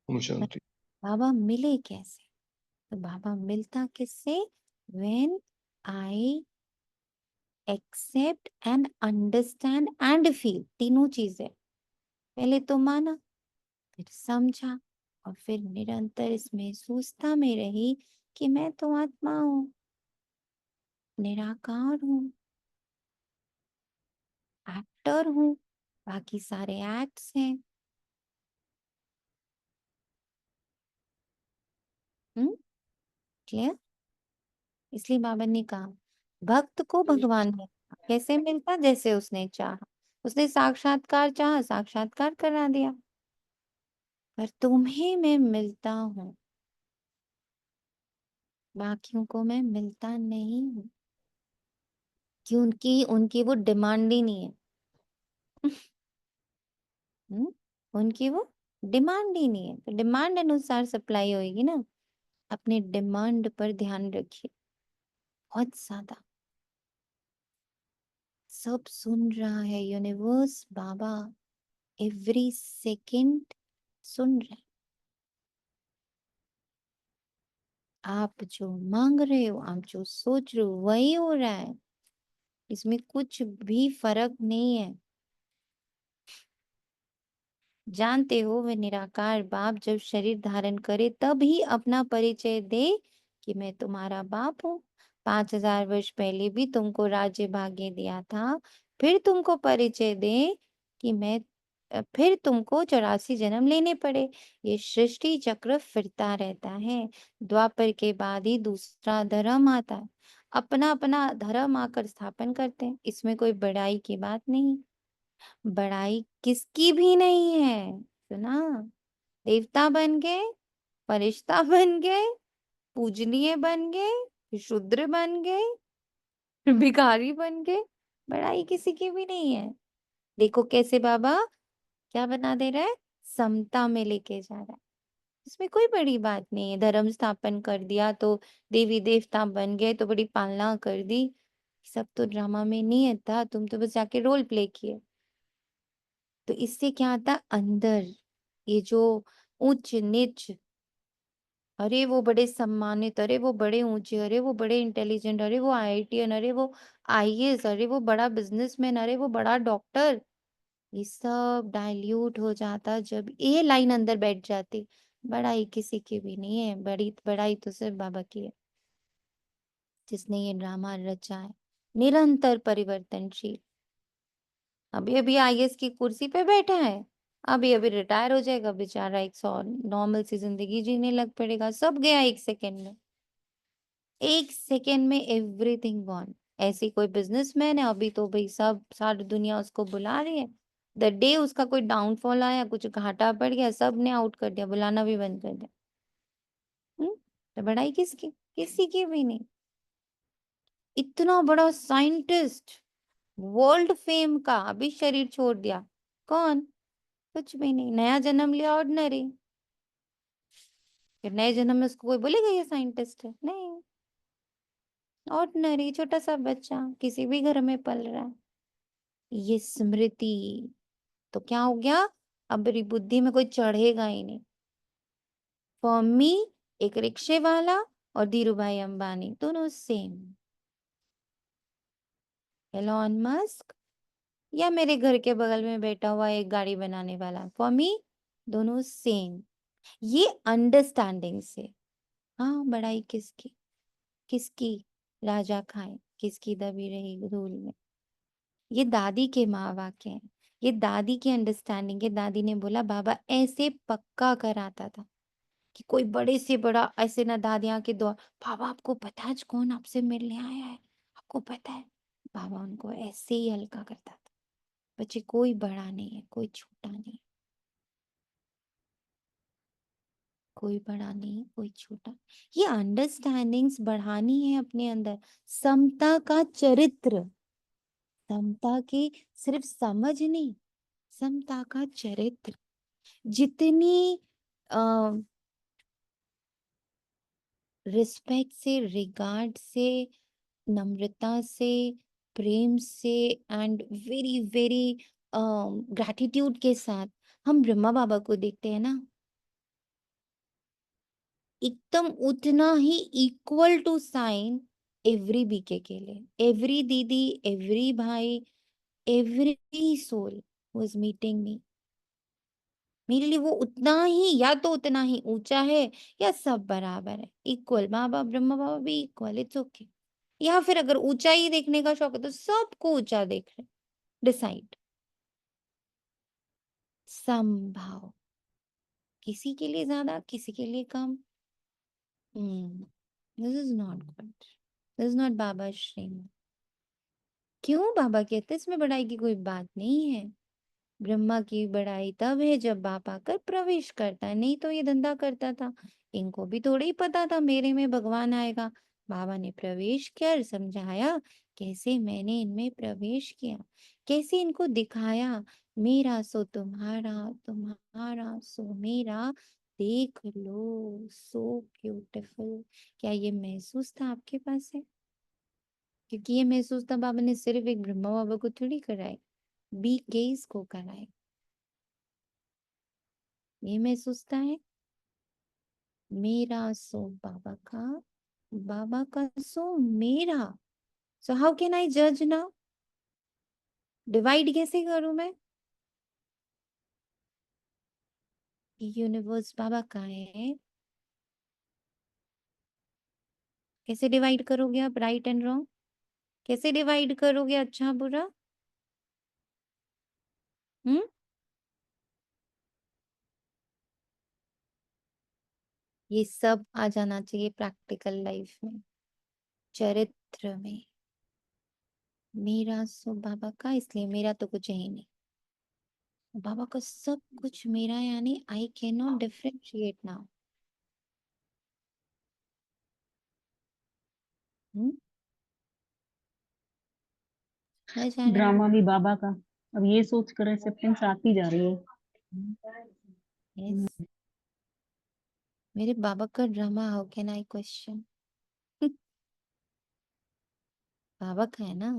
ओम शांति। बाबा मिले कैसे? तो बाबा मिलता किससे? When I accept and understand and feel, तीनों चीजें। पहले तो माना, फिर समझा, और फिर निरंतर इस महसूसता में रही कि मैं तो आत्मा हूँ, निराकार हूँ, एक्टर हूँ, बाकी सारे एक्ट्स हैं। क्लियर? इसलिए बाबा ने कहा भक्त को भगवान मिलता कैसे मिलता? जैसे उसने चाहा, उसने साक्षात्कार चाहा, साक्षात्कार करा दिया। पर तुम्हें मैं मिलता हूँ, बाकियों को मैं मिलता नहीं हूँ, कि उनकी उनकी वो डिमांड ही नहीं है। उनकी वो डिमांड ही नहीं है, तो डिमांड अनुसार सप्लाई होगी ना। अपने डिमांड पर ध्यान रखिए, बहुत ज्यादा। सब सुन रहा है यूनिवर्स, बाबा एवरी सेकंड सुन रहे हैं। आप जो मांग रहे हो, आप जो सोच रहे हो, वही हो रहा है। इसमें कुछ भी फर्क नहीं है। जानते हो वे निराकार बाप जब शरीर धारण करे तब ही अपना परिचय दे कि मैं तुम्हारा बाप हूँ। 5000 वर्ष पहले भी तुमको राज्य भाग्य दिया था, फिर तुमको परिचय दे कि मैं फिर तुमको 84 जन्म लेने पड़े। ये सृष्टि चक्र फिरता रहता है। द्वापर के बाद ही दूसरा धर्म आता है। अपना अपना धर्म आकर स्थापन करते हैं। इसमें कोई बड़ाई की बात नहीं, बड़ाई किसकी भी नहीं है। सुना? देवता बन गए, फरिश्ता बन गए, पूजनीय बन गए, शूद्र बन गए, भिखारी बन गए, बड़ाई किसी की भी नहीं है। देखो कैसे बाबा क्या बना दे रहा है, समता में लेके जा रहा है। इसमें कोई बड़ी बात नहीं है। धर्म स्थापन कर दिया तो देवी देवता बन गए तो बड़ी पालना कर दी, सब तो ड्रामा में नहीं था। तुम तो बस जाके रोल प्ले किए। तो इससे क्या आता अंदर, ये जो ऊंच नीच, अरे वो बड़े सम्मानित, अरे वो बड़े ऊंचे, अरे वो बड़े इंटेलिजेंट, अरे वो आईआईटीएन, अरे वो आईएएस, अरे वो बड़ा बिजनेसमैन, अरे वो बड़ा डॉक्टर, ये सब डाइल्यूट हो जाता जब ये लाइन अंदर बैठ जाती। बड़ाई किसी की भी नहीं है, बड़ी बड़ाई तो सिर्फ बाबा की है, जिसने ये ड्रामा रचा है। निरंतर परिवर्तनशील। अभी अभी आईएएस की कुर्सी पे बैठा है, अभी अभी रिटायर हो जाएगा बेचारा, एक सौ नॉर्मल सी जिंदगी जीने लग पड़ेगा। सब गया एक सेकेंड में, एक सेकेंड में एवरीथिंग गॉन। ऐसी कोई बिजनेसमैन है, अभी तो भाई सब सारी दुनिया उसको बुला रही है। द डे उसका कोई डाउनफॉल आया, कुछ घाटा पड़ गया, सब ने आउट कर दिया, बुलाना भी बंद कर दिया। तो बड़ाई किसकी? किसी की भी नहीं। इतना बड़ा साइंटिस्ट, वर्ल्ड फेम का, अभी शरीर छोड़ दिया। कौन? कुछ भी नहीं, नया जन्म लिया ऑर्डिनरी। फिर नए जन्म में उसको कोई बोलेगा ये साइंटिस्ट है? नहीं, ऑर्डिनरी छोटा सा बच्चा किसी भी घर में पल रहा है। ये स्मृति तो क्या हो गया, अब मेरी बुद्धि में कोई चढ़ेगा ही नहीं। फॉर मी एक रिक्शे वाला और धीरू भाई अंबानी दोनों सेम। एलॉन मस्क या मेरे घर के बगल में बैठा हुआ एक गाड़ी बनाने वाला, फॉर मी दोनों सेम। ये अंडरस्टैंडिंग से। हाँ, बड़ाई किसकी? किसकी राजा खाए, किसकी दबी रही धूल में। ये दादी के माँ वाक्य हैं, ये दादी की अंडरस्टैंडिंग है। दादी ने बोला बाबा ऐसे पक्का कराता था कि कोई बड़े से बड़ा ऐसे ना, दादियाँ के दौर, बाबा आपको पता है आज कौन आपसे मिलने आया है, आपको पता है? बाबा उनको ऐसे ही हल्का करता था, बच्चे कोई बड़ा नहीं है, कोई छोटा नहीं, कोई बड़ा नहीं, कोई छोटा। ये अंडरस्टैंडिंग्स बढ़ानी है अपने अंदर। समता का चरित्र, समता की सिर्फ समझ नहीं, समता का चरित्र। जितनी रिस्पेक्ट से, रिगार्ड से, नम्रता से, प्रेम से एंड वेरी वेरी ग्रैटिट्यूड के साथ हम ब्रह्मा बाबा को देखते हैं ना, एकदम उतना ही equal to sign every BK के लिए, एवरी दीदी, एवरी भाई, every soul was meeting me. मेरे लिए वो उतना ही, या तो उतना ही ऊंचा है या सब बराबर है, इक्वल। माँ बाप ब्रह्मा बाबा भी इक्वल, इट्स ओके। या फिर अगर ऊंचाई देखने का शौक है तो सबको ऊंचा देख रहे हैं। डिसाइड, समभाव, किसी के लिए ज्यादा, किसी के लिए कम। This is not good, this is not Baba Shrimat. क्यों? बाबा कहते इसमें बड़ाई की कोई बात नहीं है। ब्रह्मा की बड़ाई तब है जब बाप आकर प्रवेश करता है, नहीं तो ये धंधा करता था। इनको भी थोड़ा ही पता था मेरे में भगवान आएगा। बाबा ने प्रवेश कर समझाया कैसे मैंने इनमें प्रवेश किया, कैसे इनको दिखाया मेरा सो तुम्हारा, तुम्हारा सो मेरा, देख लो सो ब्यूटीफुल। क्या ये महसूस था आपके पास है? क्योंकि ये महसूस था बाबा ने सिर्फ एक ब्रह्मा बाबा को थोड़ी कराए, बी केस को कराए। ये महसूसता है मेरा सो बाबा का, बाबा का सो मेरा। सो हाउ कैन आई जज नाउ? डिवाइड कैसे करूं मैं? यूनिवर्स बाबा का है, कैसे डिवाइड करोगे आप राइट एंड रॉन्ग? कैसे डिवाइड करोगे अच्छा बुरा? हम्म? ये सब आ जाना चाहिए प्रैक्टिकल लाइफ में, चरित्र में। मेरा सो बाबा का, इसलिए मेरा तो कुछ है ही नहीं, बाबा का सब कुछ मेरा, यानी आई can not differentiate now. Drama भी बाबा का। अब ये सोच कर एक्सेप्टेंस आती जा रही है। यस, मेरे बाबा का drama how can I question? Baba का है ना,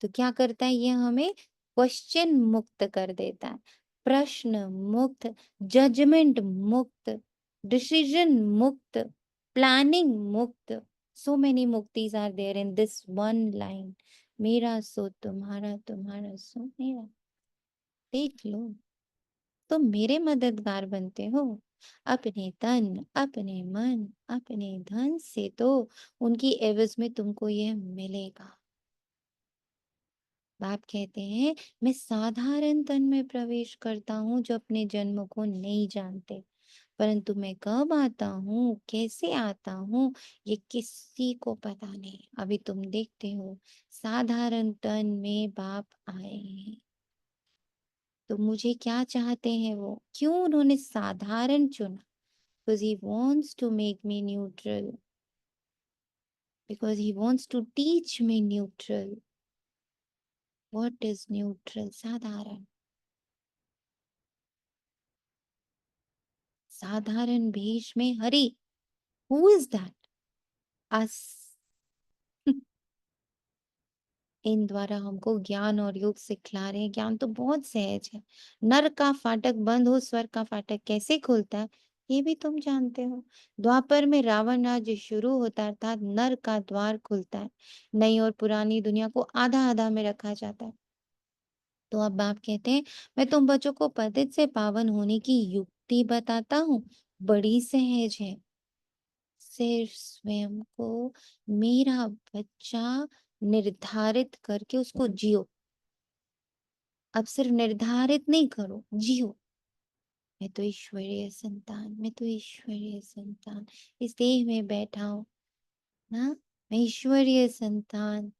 तो क्या करता है ये? हमें क्वेश्चन मुक्त कर देता है, प्रश्न मुक्त, जजमेंट मुक्त, डिसीजन मुक्त, प्लानिंग मुक्त। सो मेनी मुक्तिज are there in this one line, मेरा सो तुम्हारा, तुम्हारा सो मेरा। देख लो, तो मेरे मददगार बनते हो अपने तन, अपने मन, अपने धन से, तो उनकी एवज में तुमको यह मिलेगा। बाप कहते हैं मैं साधारण तन में प्रवेश करता हूँ जो अपने जन्म को नहीं जानते, परंतु मैं कब आता हूँ, कैसे आता हूँ, ये किसी को पता नहीं। अभी तुम देखते हो साधारण तन में बाप आए हैं, तो मुझे क्या चाहते हैं वो? क्यों उन्होंने साधारण चुना? Because he wants to make me neutral. Because he wants to teach me neutral. What is neutral? साधारण। साधारण भेष में Hari. Who is that? Us. इन द्वारा हमको ज्ञान और योग सिखला रहे हैं। ज्ञान तो बहुत सहज है। नर का फाटक बंद हो, स्वर्ग का फाटक कैसे खुलता है ये भी तुम जानते हो। द्वापर में रावण राज्य शुरू होता है, अर्थात नर का द्वार खुलता है। नई और पुरानी दुनिया को आधा आधा में रखा जाता है। तो अब बाप कहते हैं मैं तुम बच्चों को पतित से पावन होने की युक्ति बताता हूँ, बड़ी सहज है। सिर्फ स्वयं को मेरा बच्चा निर्धारित करके उसको जियो। अब सिर्फ निर्धारित नहीं करो, जियो। मैं तो ईश्वरीय संतान, मैं तो ईश्वरीय संतान, इस देह में बैठा हूं ना, मैं ईश्वरीय संतान।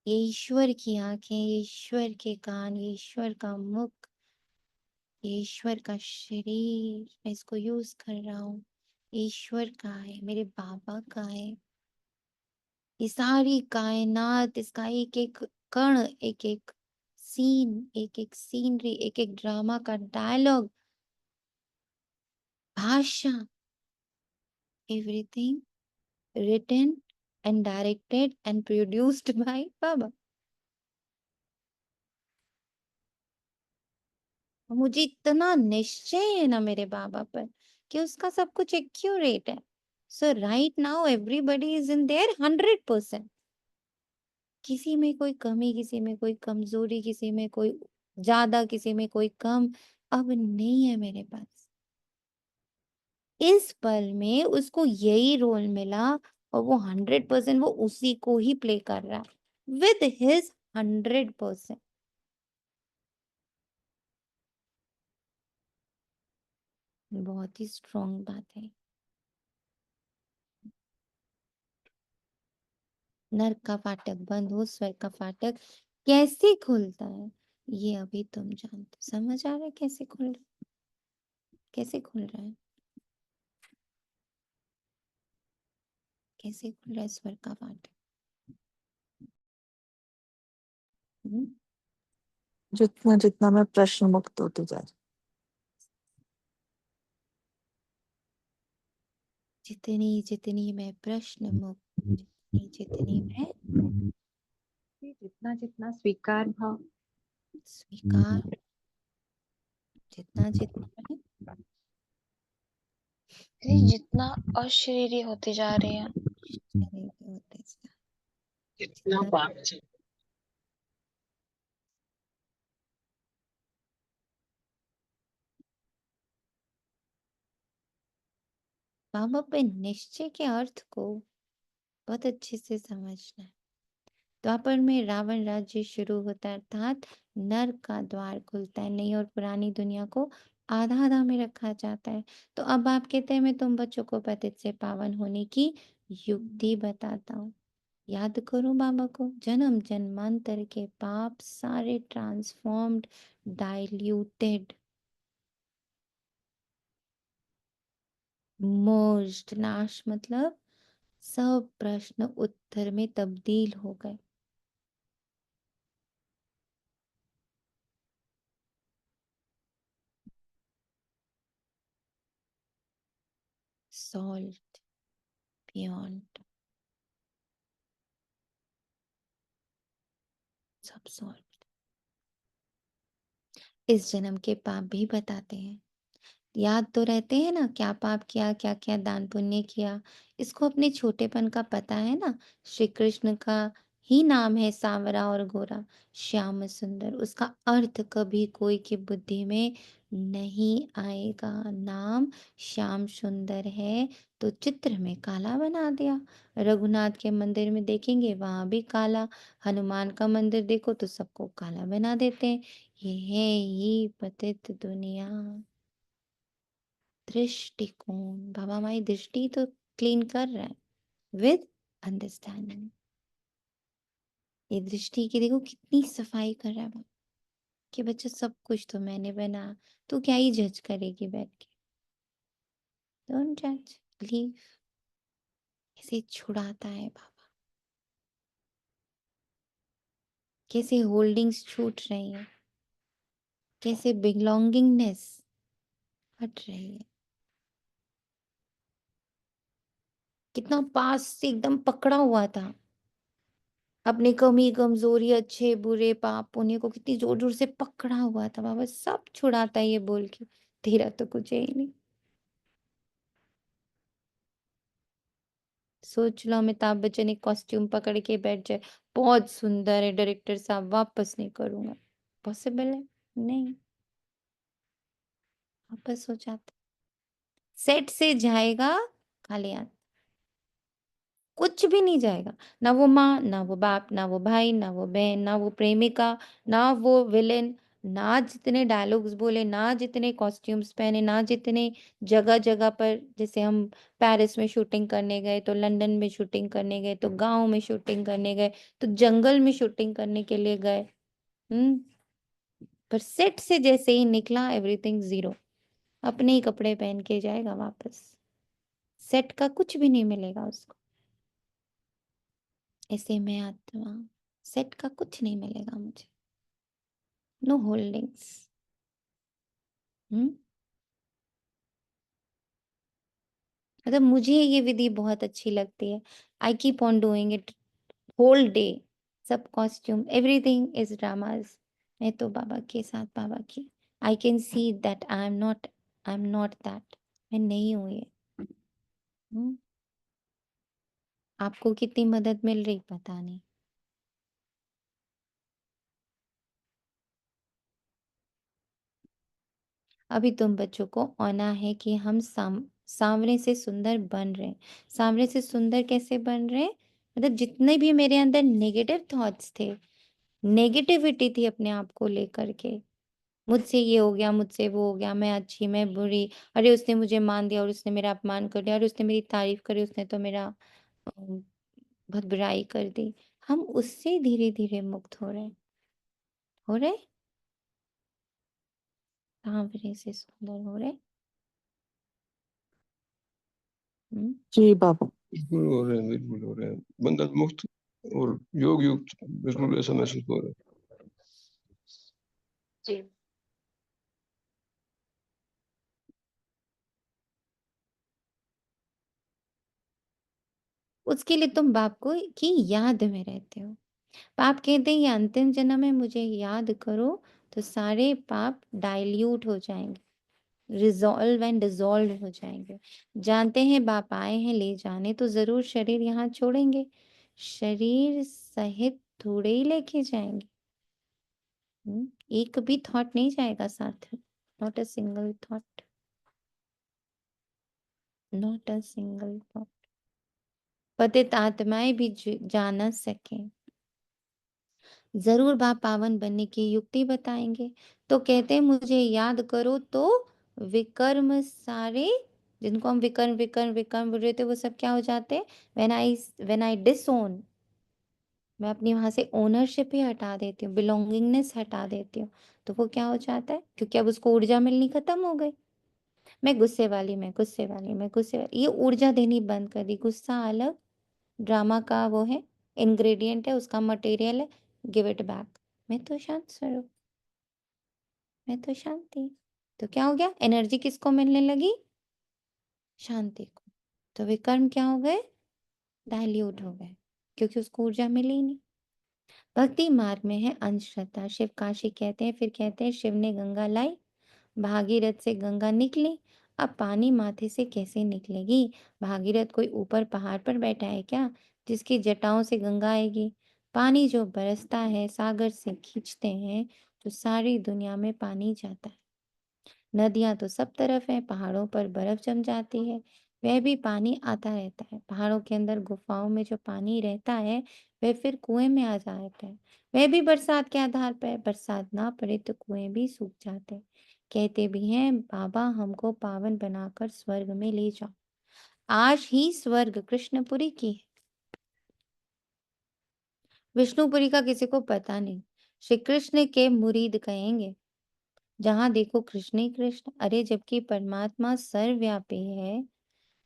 ये ईश्वर की आंखें, ये ईश्वर के कान, ये ईश्वर का मुख, ये ईश्वर का शरीर, मैं इसको यूज कर रहा हूँ। ईश्वर का है, मेरे बाबा का है। ये सारी कायनात, इसका एक एक कण, एक एक सीन, एक एक सीनरी, एक एक ड्रामा का डायलॉग, भाषा, everything written and directed and produced by बाबा। मुझे इतना निश्चय है ना मेरे बाबा पर कि उसका सब कुछ एक्यूरेट है। So right now everybody is in there 100%। किसी में कोई कमी, किसी में कोई कमजोरी, किसी में कोई ज्यादा, किसी में कोई कम अब नहीं है मेरे पास। इस पल में उसको यही रोल मिला और वो 100% वो उसी को ही प्ले कर रहा है। with his 100%. बहुत ही स्ट्रॉन्ग बात है। नर्क का फाटक बंद हो, स्वर्ग का फाटक कैसे खुलता है ये अभी तुम जानते। समझ आ रहा है कैसे खुल रहा है? कैसे खुल रहा है? कैसे खुल रहा है स्वर्ग का फाटक? हम्म? जितना जितना मैं प्रश्न मुक्त होती जा रही जितनी जितनी मैं प्रश्न मुक्त, जितनी जितनी मैं जितना जितना स्वीकार भाव, स्वीकार, जितना जितना मैं जितना अशरीरी होती जा रही है, शरीर के होते जा, जितना जितना पाप से बाबा पे निश्चय के अर्थ को बहुत अच्छे से समझना है। द्वापर में रावण राज्य शुरू होता है, अर्थात नर्क का द्वार खुलता है, नई और पुरानी दुनिया को आधा आधा में रखा जाता है। तो अब आप कहते हैं मैं तुम बच्चों को पतित से पावन होने की युक्ति बताता हूँ। याद करो बाबा को, जन्म जन्मांतर के पाप सारे ट्रांसफॉर्म्ड, डाइल्यूटेड, मोस्ट, नाश मतलब सब प्रश्न उत्तर में तब्दील हो गए। सॉल्व बियॉन्ड, सब सॉल्व। इस जन्म के पाप भी बताते हैं। याद तो रहते हैं ना, क्या पाप किया, क्या क्या दान पुण्य किया। इसको अपने छोटेपन का पता है ना। श्री कृष्ण का ही नाम है सांवरा और गोरा, श्याम सुंदर। उसका अर्थ कभी कोई की बुद्धि में नहीं आएगा। नाम श्याम सुंदर है तो चित्र में काला बना दिया। रघुनाथ के मंदिर में देखेंगे वहां भी काला, हनुमान का मंदिर देखो तो सबको काला बना देते हैं। ये है ही पतित दुनिया। दृष्टिकोण, बाबा हमारी दृष्टि तो क्लीन कर रहा है विद अंडरस्टैंडिंग। ये दृष्टि की देखो कितनी सफाई कर रहा है बाबा, कि बच्चा सब कुछ तो मैंने बना, तू क्या ही जज करेगी बैठ के। डोंट जज, लीव। कैसे छुड़ाता है बाबा, कैसे होल्डिंग्स छूट रही है, कैसे बिलोंगिंगनेस हट रही है। कितना पास से एकदम पकड़ा हुआ था अपने कमी कमजोरी अच्छे बुरे पाप पुण्य को, कितनी जोर जोर से पकड़ा हुआ था बाबा। सब छुड़ाता है ये बोल के, तेरा तो कुछ है ही नहीं। सोच लो अमिताभ बच्चन एक कॉस्ट्यूम पकड़ के बैठ जाए, बहुत सुंदर है डायरेक्टर साहब, वापस नहीं करूंगा। पॉसिबल है? नहीं, वापस हो जाता। सेट से जाएगा खाली हाथ, कुछ भी नहीं जाएगा। ना वो माँ, ना वो बाप, ना वो भाई, ना वो बहन, ना वो प्रेमिका, ना वो विलेन, ना जितने डायलॉग्स बोले, ना जितने कॉस्ट्यूम्स पहने, ना जितने जगह जगह पर, जैसे हम पेरिस में शूटिंग करने गए तो लंदन में शूटिंग करने गए तो गांव में शूटिंग करने गए तो जंगल में शूटिंग करने के लिए गए। पर सेट से जैसे ही निकला एवरीथिंग जीरो, अपने ही कपड़े पहन के जाएगा वापस। सेट का कुछ भी नहीं मिलेगा उसको। ऐसे में आत्मा, सेट का कुछ नहीं मिलेगा मुझे, नो होल्डिंग्स। मतलब मुझे ये विधि बहुत अच्छी लगती है। I keep on doing it whole day. सब कॉस्ट्यूम एवरीथिंग इज ड्रामाज। मैं तो बाबा के साथ, बाबा की, I can see that I am not that, मैं नहीं हूं ये। हम्म? आपको कितनी मदद मिल रही पता नहीं। अभी तुम बच्चों को आना है कि हम सांवरे से सुंदर बन रहे हैं। सांवरे से सुंदर कैसे बन रहे हैं? मतलब जितने भी मेरे अंदर नेगेटिव थॉट्स थे, नेगेटिविटी थी अपने आप को लेकर के, मुझसे ये हो गया, मुझसे वो हो गया, मैं अच्छी, मैं बुरी, अरे उसने मुझे मान दिया और उसने मेरा अपमान कर दिया, अरे उसने मेरी तारीफ करी, उसने तो मेरा बहुत बुराई कर दी। हम उससे धीरे-धीरे मुक्त हो रहे हैं। हो रहे? सांवरे से सुंदर हो रहे। जी बाबा। बिल्कुल हो रहे हैं, बिल्कुल हो रहे हैं, बंधन मुक्त और योग युक्त, बिल्कुल ऐसा महसूस हो रहा है। जी। उसके लिए तुम बाप को की याद में रहते हो। पाप कहते हैं ये अंतिम जन्म है, मुझे याद करो, तो सारे पाप डाइल्यूट हो जाएंगे, रिजॉल्व एंड डिसॉल्व हो जाएंगे। जानते हैं बाप आए हैं ले जाने, तो जरूर शरीर यहाँ छोड़ेंगे, शरीर सहित थोड़े ही लेके जाएंगे। एक भी थॉट नहीं जाएगा साथ में, not a single thought, not a single thought. पतित आत्माएं भी जा न सके, जरूर बाप पावन बनने की युक्ति बताएंगे। तो कहते हैं मुझे याद करो, तो विकर्म सारे, जिनको हम विकर्म विकर्म विकर्म बोल रहे थे, वो सब क्या हो जाते हैं? व्हेन आई डिसओन, मैं अपनी वहां से ओनरशिप ही हटा देती हूँ, बिलोंगिंगनेस हटा देती हूँ, तो वो क्या हो जाता है? क्योंकि अब उसको ऊर्जा मिलनी खत्म हो गई। मैं गुस्से वाली, मैं गुस्से वाली, मैं गुस्से वाली, ये ऊर्जा देनी बंद कर दी। गुस्सा अलग, ड्रामा का वो है, इंग्रेडिएंट है, उसका मटेरियल है, गिव इट बैक। मैं तो शांत स्वरूप, मैं तो शांति। तो क्या हो गया? एनर्जी किसको मिलने लगी? शांति को। तो विकर्म क्या हो गए? डाइल्यूट हो गए, क्योंकि उसको ऊर्जा मिली ही नहीं। भक्ति मार्ग में है अंधश्रद्धा, शिव काशी कहते हैं, फिर कहते हैं शिव ने गंगा लाई, भागीरथ से गंगा निकली, अब पानी माथे से कैसे निकलेगी? भागीरथ कोई ऊपर पहाड़ पर बैठा है क्या, जिसकी जटाओं से गंगा आएगी? पानी जो बरसता है, सागर से खींचते हैं, तो सारी दुनिया में पानी जाता है। नदियां तो सब तरफ है, पहाड़ों पर बर्फ जम जाती है, वह भी पानी आता रहता है। पहाड़ों के अंदर गुफाओं में जो पानी रहता है, वह फिर कुएं में आ जाता है। वह भी बरसात के आधार पर, बरसात ना पड़े तो कुएं भी सूख जाते हैं। कहते भी हैं बाबा हमको पावन बनाकर स्वर्ग में ले जाओ। आज ही स्वर्ग कृष्णपुरी की है, विष्णुपुरी का किसी को पता नहीं। श्री कृष्ण के मुरीद कहेंगे, जहां देखो कृष्ण ही कृष्ण। अरे जबकि परमात्मा सर्वव्यापी है,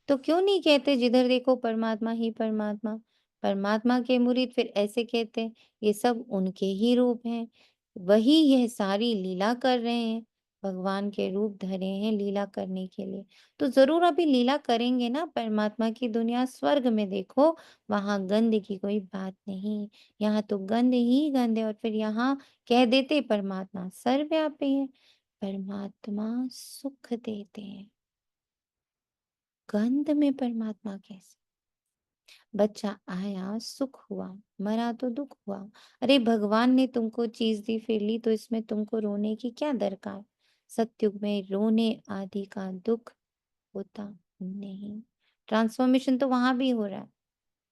तो क्यों नहीं कहते जिधर देखो परमात्मा ही परमात्मा? परमात्मा के मुरीद फिर ऐसे कहते हैं ये सब उनके ही रूप हैं, वही यह सारी लीला कर रहे हैं, भगवान के रूप धरे हैं लीला करने के लिए। तो जरूर अभी लीला करेंगे ना। परमात्मा की दुनिया स्वर्ग में देखो, वहां गंध की कोई बात नहीं, यहाँ तो गंध ही गंध है। और फिर यहाँ कह देते परमात्मा सर्वव्यापी है, परमात्मा सुख देते हैं, गंध में परमात्मा कैसे? बच्चा आया सुख हुआ, मरा तो दुख हुआ। अरे भगवान ने तुमको चीज दी फिर ली, तो इसमें तुमको रोने की क्या दरकार? सत्युग में रोने आदि का दुख होता नहीं। ट्रांसफॉर्मेशन तो वहां भी हो रहा है,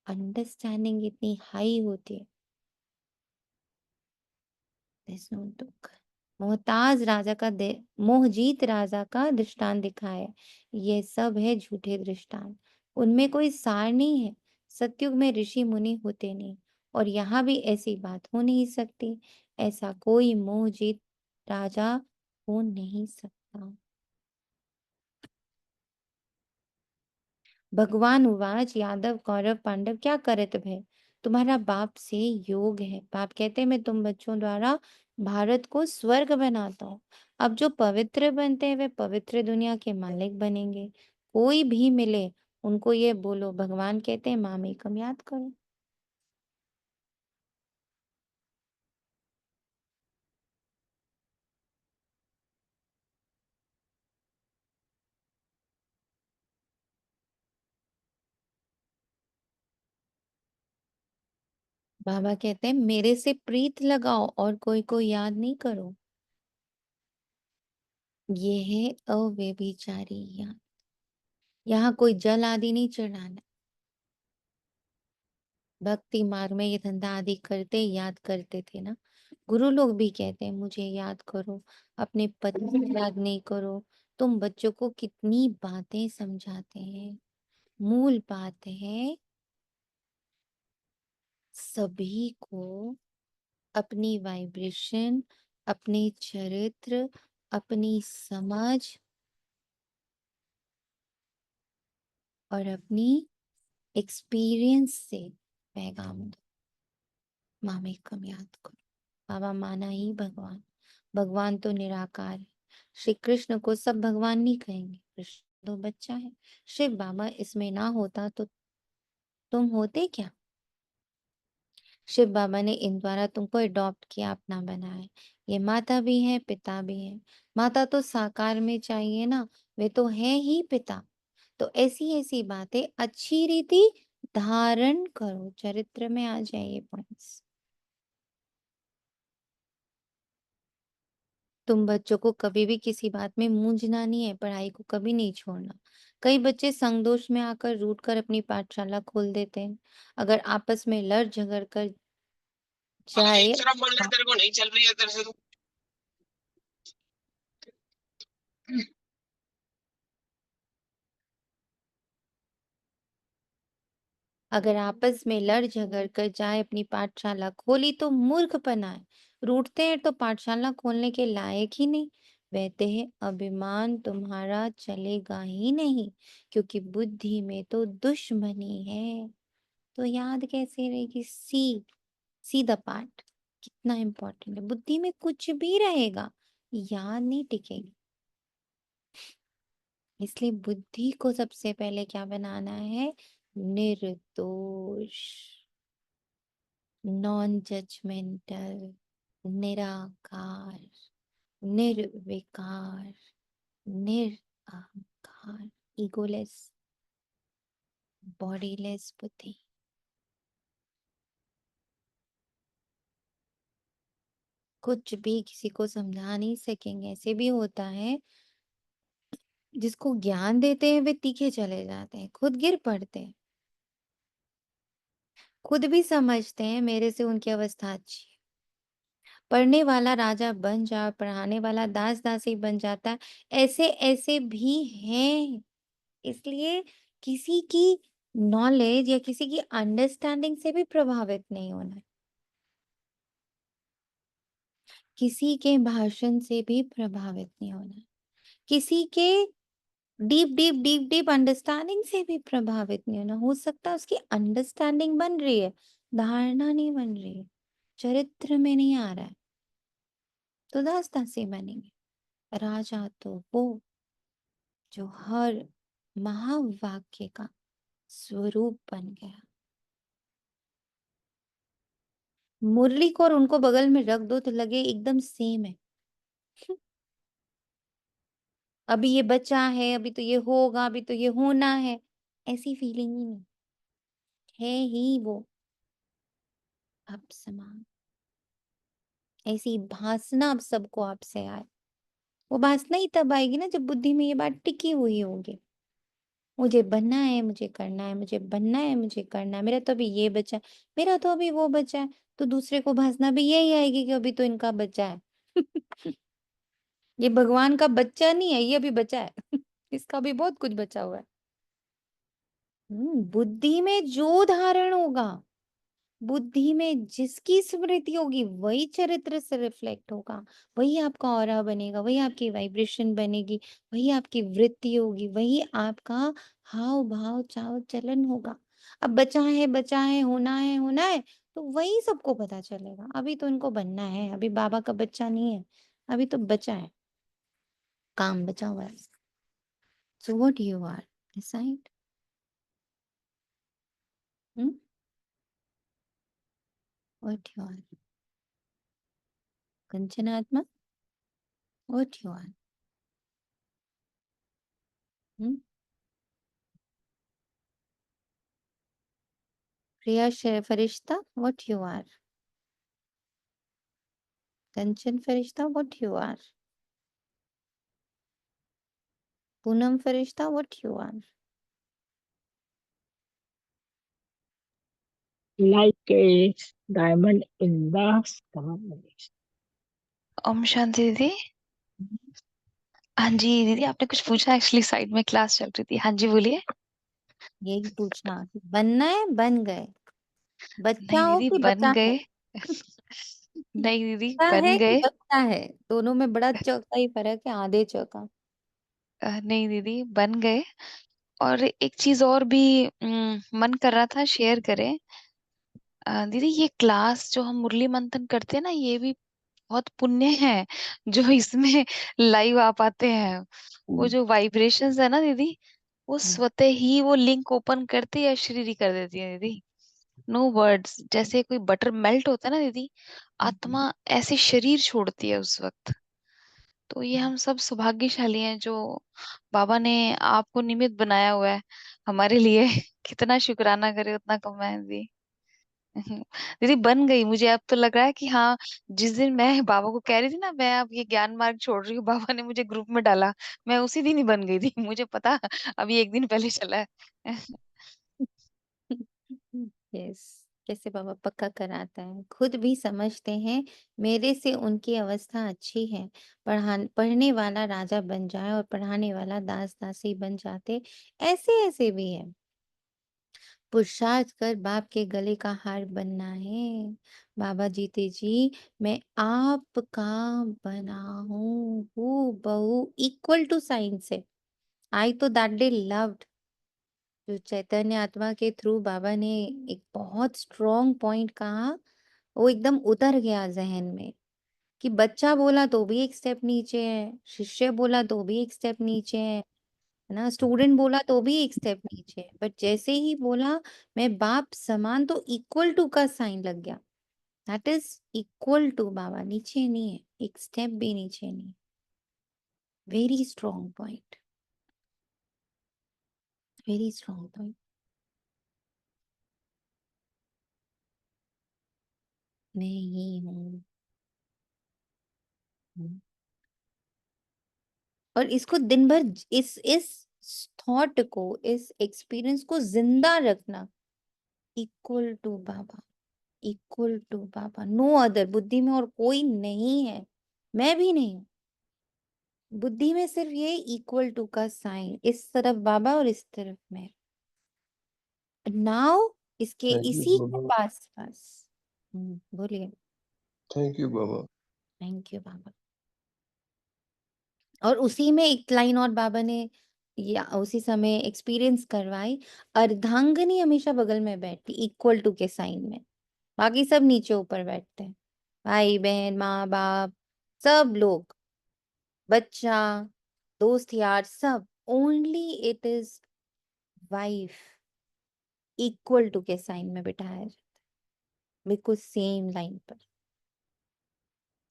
अंडरस्टैंडिंग इतनी हाई होती है, there's no दुख। मोहताज राजा का मोहजीत राजा का दृष्टांत दिखाया है, ये सब है झूठे दृष्टांत, उनमें कोई सार नहीं है। सतयुग में ऋषि मुनि होते नहीं, और यहाँ भी ऐसी बात हो नहीं सकती। ऐसा कोई मोहजीत राजा हो नहीं सकता। भगवान उवाच यादव कौरव पांडव क्या करत भय, तुम्हारा बाप से योग है। बाप कहते हैं मैं तुम बच्चों द्वारा भारत को स्वर्ग बनाता हूँ। अब जो पवित्र बनते हैं वे पवित्र दुनिया के मालिक बनेंगे। कोई भी मिले उनको ये बोलो, भगवान कहते हैं मामेकम याद करो। बाबा कहते हैं मेरे से प्रीत लगाओ और कोई को याद नहीं करो, ये है अव्यभिचारी याद। यहाँ कोई जल आदि नहीं चढ़ाना, भक्ति मार्ग में ये धंधा आदि करते याद करते थे ना। गुरु लोग भी कहते हैं मुझे याद करो, अपने पति को याद नहीं करो। तुम बच्चों को कितनी बातें समझाते हैं। मूल बात है सभी को अपनी वाइब्रेशन, अपने चरित्र, अपनी समझ और अपनी एक्सपीरियंस से पैगाम दो। मामेकम याद करो। बाबा माना ही भगवान, भगवान तो निराकार है। श्री कृष्ण को सब भगवान नहीं कहेंगे, कृष्ण तो बच्चा है। शिव बाबा इसमें ना होता तो तुम होते क्या। शिव बाबा ने इन द्वारा तुमको अडॉप्ट किया, अपना बनाया। ये माता भी है, पिता भी है। माता तो साकार में चाहिए ना, वे तो है ही पिता। तो ऐसी ऐसी बातें अच्छी रीति धारण करो, चरित्र में आ जाए ये पॉइंट्स। तुम बच्चों को कभी भी किसी बात में मूंझना नहीं है, पढ़ाई को कभी नहीं छोड़ना। कई बच्चे संगदोष में आकर रूठ कर अपनी पाठशाला खोल देते हैं। अगर आपस में लड़ झगड़ कर जाए, तेरे को नहीं चल रही है तेरे से तो। अगर आपस में लड़ झगड़ कर जाए अपनी पाठशाला खोली तो मूर्खपना है। रूठते हैं तो पाठशाला खोलने के लायक ही नहीं। वहते हैं अभिमान तुम्हारा चलेगा ही नहीं, क्योंकि बुद्धि में तो दुश्मनी है। तो याद कैसे रहेगी। सी द पार्ट कितना इम्पोर्टेंट है। बुद्धि में कुछ भी रहेगा, याद नहीं टिकेगी। इसलिए बुद्धि को सबसे पहले क्या बनाना है, निर्दोष, नॉन जजमेंटल, निराकार, निर्विकार, निरअहंकार, ईगोलेस, बॉडीलेस बुद्धि। कुछ भी किसी को समझा नहीं सकेंगे। ऐसे भी होता है जिसको ज्ञान देते हैं वे तीखे चले जाते हैं, खुद गिर पड़ते हैं। खुद भी समझते हैं मेरे से उनकी अवस्था अच्छी है। पढ़ने वाला राजा बन जा, पढ़ाने वाला दास दासी बन जाता है। ऐसे ऐसे भी हैं। इसलिए किसी की नॉलेज या किसी की अंडरस्टैंडिंग से भी प्रभावित नहीं होना है। किसी के भाषण से भी प्रभावित नहीं होना है। किसी के deep deep deep deep understanding से भी प्रभावित नहीं होना। हो सकता है उसकी अंडरस्टैंडिंग बन रही है, धारणा नहीं बन रही है, चरित्र में नहीं आ रहा है, तो दास दासी बनेंगे। राजा तो वो जो हर महावाक्य का स्वरूप बन गया। मुरली को और उनको बगल में रख दो तो लगे एकदम सेम है। अभी ये बचा है, अभी तो ये होगा, अभी तो ये होना है, ऐसी फीलिंग ही नहीं है। ही वो अब समान, ऐसी भासना अब सबको आपसे आए। वो भासना ही तब आएगी ना जब बुद्धि में ये बात टिकी हुई होगी। मुझे बनना है, मुझे करना है, मुझे बनना है, मुझे करना है, मेरा तो अभी ये बचा है, मेरा तो अभी वो बचा है। तो दूसरे को भासना भी यही आएगी कि अभी तो इनका बचा है। ये भगवान का बच्चा नहीं है, ये अभी बचा है। इसका भी बहुत कुछ बचा हुआ है। बुद्धि में जो धारण होगा, बुद्धि में जिसकी स्मृति होगी, वही चरित्र से रिफ्लेक्ट होगा। वही आपका ऑरा बनेगा, वही आपकी वाइब्रेशन बनेगी, वही आपकी वृत्ति होगी, वही आपका हाव भाव चाव चलन होगा। अब बचा है, होना है, होना है, तो वही सबको पता चलेगा। अभी तो इनको बनना है, अभी बाबा का बच्चा नहीं है, अभी तो बचा है, काम बचा हुआ है। So what you are, decide. What you are, कंचन आत्मा, what you are. Priya Firishta, what you are. Kanchan Firishta, what you are. पूनम फरिश्ता, what you are. like a diamond in the sky. ओम शांति दीदी। हाँ जी दीदी, आपने कुछ पूछा, एक्चुअली साइड में क्लास चल रही थी। हाँ जी बोलिए। यही पूछना कि बनना है, बन गए, बच्चा नहीं हो दीदी कि बन बचा है, गए। नहीं दीदी बच्चा बन है कि गए। बच्चा है, दोनों में बड़ा चौका ही फर्क है, आधे चौका। नहीं दीदी बन गए। और एक चीज और भी मन कर रहा था शेयर करें। दीदी ये क्लास जो हम मुरली मंथन करते हैं ना, ये भी बहुत पुण्य है जो इसमें लाइव आ पाते हैं। वो जो वाइब्रेशंस है ना दीदी, वो स्वतः ही वो लिंक ओपन करती है, श्रीरी कर देती है दीदी। नो वर्ड्स, जैसे कोई बटर मेल्ट होता है ना दीदी, आत्मा ऐसे शरीर छोड़ती है उस वक्त। तो ये हम सब सौभाग्यशाली हैं जो बाबा ने आपको निमित्त बनाया हुआ है हमारे लिए। कितना शुक्राना करे उतना कम है दीदी। दीदी बन गई, मुझे अब तो लग रहा है कि हाँ, जिस दिन मैं बाबा को कह रही थी ना मैं अब ये ज्ञान मार्ग छोड़ रही हूँ, बाबा ने मुझे ग्रुप में डाला, मैं उसी दिन ही बन गई थी। मुझे पता अभी एक दिन पहले चला है। यस, कैसे बाबा पक्का कराता है, खुद भी समझते हैं मेरे से उनकी अवस्था अच्छी है। पढ़ने वाला राजा बन जाए और पढ़ाने वाला दास दासी बन जाते, ऐसे ऐसे भी है। पुरुषार्थ कर बाप के गले का हार बनना है। बाबा जीते जी, मैं आपका बना हूँ बहु इक्वल टू साइन से। आई तो दैट डे लव्ड, जो चैतन्य आत्मा के थ्रू बाबा ने एक बहुत स्ट्रॉन्ग पॉइंट कहा, वो एकदम उतर गया जहन में कि बच्चा बोला तो भी एक स्टेप नीचे है, शिष्य बोला तो भी एक स्टेप नीचे है ना, स्टूडेंट बोला तो भी एक स्टेप नीचे है, बट जैसे ही बोला मैं बाप समान, तो इक्वल टू का साइन लग गया। दैट इज इक्वल टू बाबा, नीचे नहीं है, एक स्टेप भी नीचे नहीं। Very strong point, very strong point. मैं ही हूँ। और इसको दिन भर इस थॉट को, इस एक्सपीरियंस को जिंदा रखना। इक्वल टू बाबा, इक्वल टू बाबा, नो अदर। बुद्धि में और कोई नहीं है, मैं भी नहीं हूं। बुद्धि में सिर्फ ये इक्वल टू का साइन, इस तरफ बाबा और इस तरफ मैं। नाउ इसके थैंक यू इसी के बाबा। पास पास बोलिए। Thank you Baba. Thank you Baba. और उसी में एक लाइन और बाबा ने या उसी समय एक्सपीरियंस करवाई। अर्धांगिनी हमेशा बगल में बैठती, इक्वल टू के साइन में, बाकी सब नीचे ऊपर बैठते हैं, भाई बहन माँ बाप सब लोग, बच्चा दोस्त यार सब। Only it is wife equal to के साइन में बिठाया जाता है, बिल्कुल सेम लाइन पर।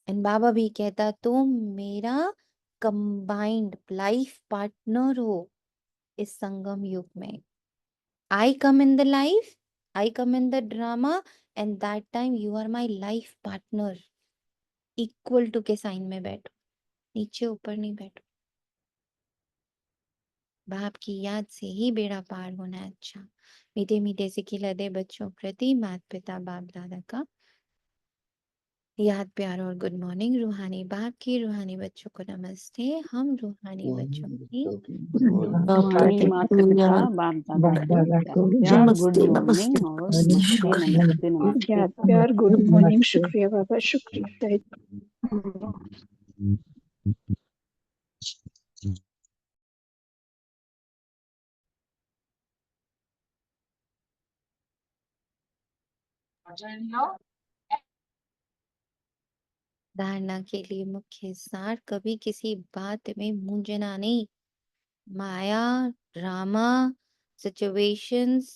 एंड बाबा भी कहता तुम मेरा कंबाइंड लाइफ पार्टनर हो इस संगम युग में। I come in the life, I come in the drama, and that time you are my life partner. Equal to के साइन में बैठो, नीचे ऊपर नहीं बैठो। बाप की याद से ही बेड़ा पार होना है। अच्छा, मीठे मीठे से खिलाते बच्चों प्रति माता पिता बाप दादा का याद प्यार और गुड मॉर्निंग। रूहानी बाप की, रूहानी बच्चों को नमस्ते। हम रूहानी बच्चों की रूहानी माता पिता बाप दादा को याद प्यार, गुड नमस्ते नमस्ते मॉर्निंग और नमस्ते शुक्रिया। नमस्ते नमस्ते। याद प्यार, गुड मॉर्निंग, शुक्रिया बाबा, शुक्रिया। धारणा के लिए मुख्य सार, कभी किसी बात में मूंझना नहीं। माया, ड्रामा, सिचुएशंस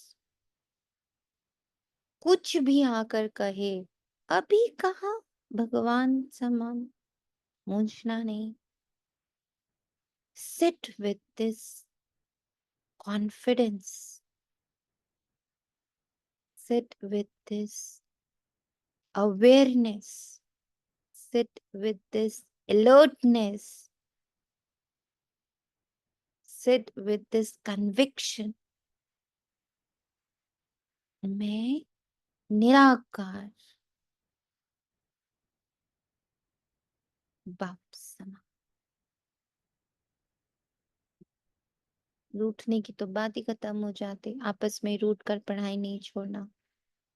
कुछ भी आकर कहे, अभी कहा भगवान समान, मूंझना नहीं। Sit with this confidence, sit with this awareness, sit with this alertness, sit with this conviction। मैं निराकार बाप समा। रूठने की तो बात ही खत्म हो जाती, आपस में रूठ कर पढ़ाई नहीं छोड़ना,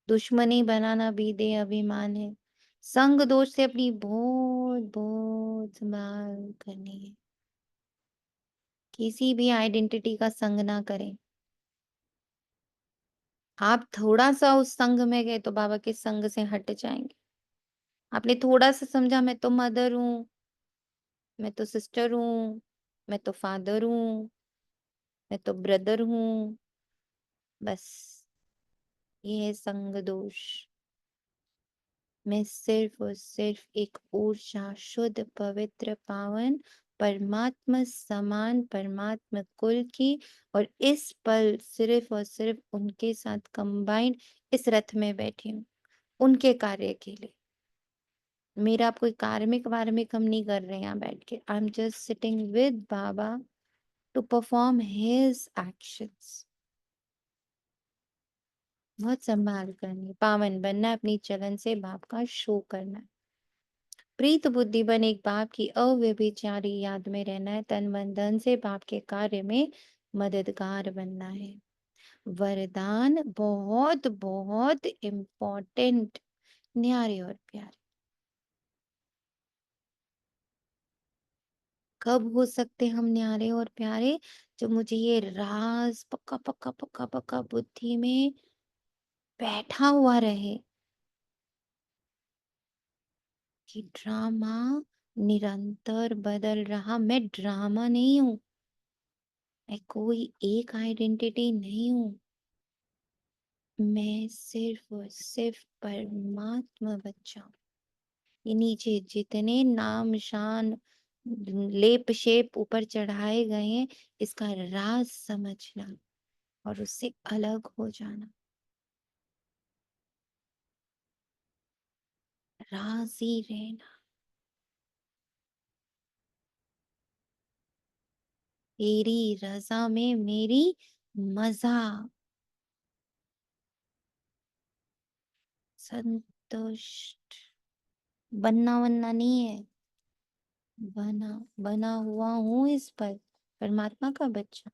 दुश्मनी बनाना भी दे अभिमान है। संग दोष से अपनी बहुत बहुत संभाल करनी है, किसी भी आइडेंटिटी का संग ना करें। आप थोड़ा सा उस संग में गए तो बाबा के संग से हट जाएंगे। आपने थोड़ा सा समझा मैं तो मदर हूँ, मैं तो सिस्टर हूँ, मैं तो फादर हूँ, मैं तो ब्रदर हूँ, बस ये है संग दोष। मैं सिर्फ और सिर्फ एक ऊर्जा, शुद्ध पवित्र पावन परमात्मा समान परमात्मा कुल की, और इस पल सिर्फ और सिर्फ उनके साथ कंबाइंड इस रथ में बैठी हूँ, उनके कार्य के लिए। मेरा कोई कार्मिक वार्मिक हम नहीं कर रहे हैं यहाँ बैठ के। I am just sitting with बाबा टू परफॉर्म हिज एक्शंस। बहुत संभाल करनी, पावन बनना, अपनी चलन से बाप का शो करना है। प्रीत बुद्धि बन एक बाप की अव्यभिचारी याद में रहना है। तन मन धन से बाप के कार्य में मददगार बनना है। वरदान बहुत बहुत इम्पोर्टेंट, न्यारे और प्यारे। कब हो सकते हम न्यारे और प्यारे? जब मुझे ये राज पक्का पक्का पक्का पक्का बुद्धि में बैठा हुआ रहे कि ड्रामा निरंतर बदल रहा, मैं ड्रामा नहीं हूं, मैं कोई एक आइडेंटिटी नहीं हूं, मैं सिर्फ और सिर्फ परमात्मा बच्चा हूं। ये नीचे जितने नाम शान लेप शेप ऊपर चढ़ाए गए हैं, इसका राज समझना और उससे अलग हो जाना, राजी रहना। तेरी रजा में मेरी मजा, संतुष्ट। बनना वनना नहीं है, बना बना हुआ हूं इस पर, परमात्मा का बच्चा।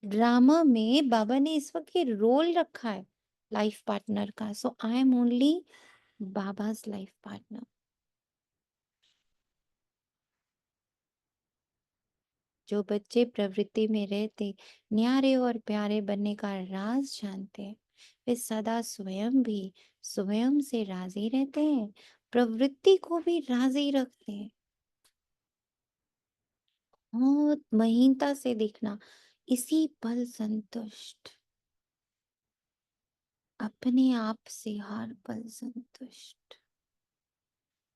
ड्रामा में बाबा ने इस वक्त ये रोल रखा है लाइफ पार्टनर का, सो आई एम ओनली बाबा's लाइफ पार्टनर। जो बच्चे प्रवृत्ति में रहते, न्यारे और प्यारे बनने का राज जानते हैं, वे सदा स्वयं भी स्वयं से राजी रहते हैं, प्रवृत्ति को भी राजी रखते हैं। बहुत महीनता से देखना, इसी पल संतुष्ट, अपने आप से हर पल संतुष्ट,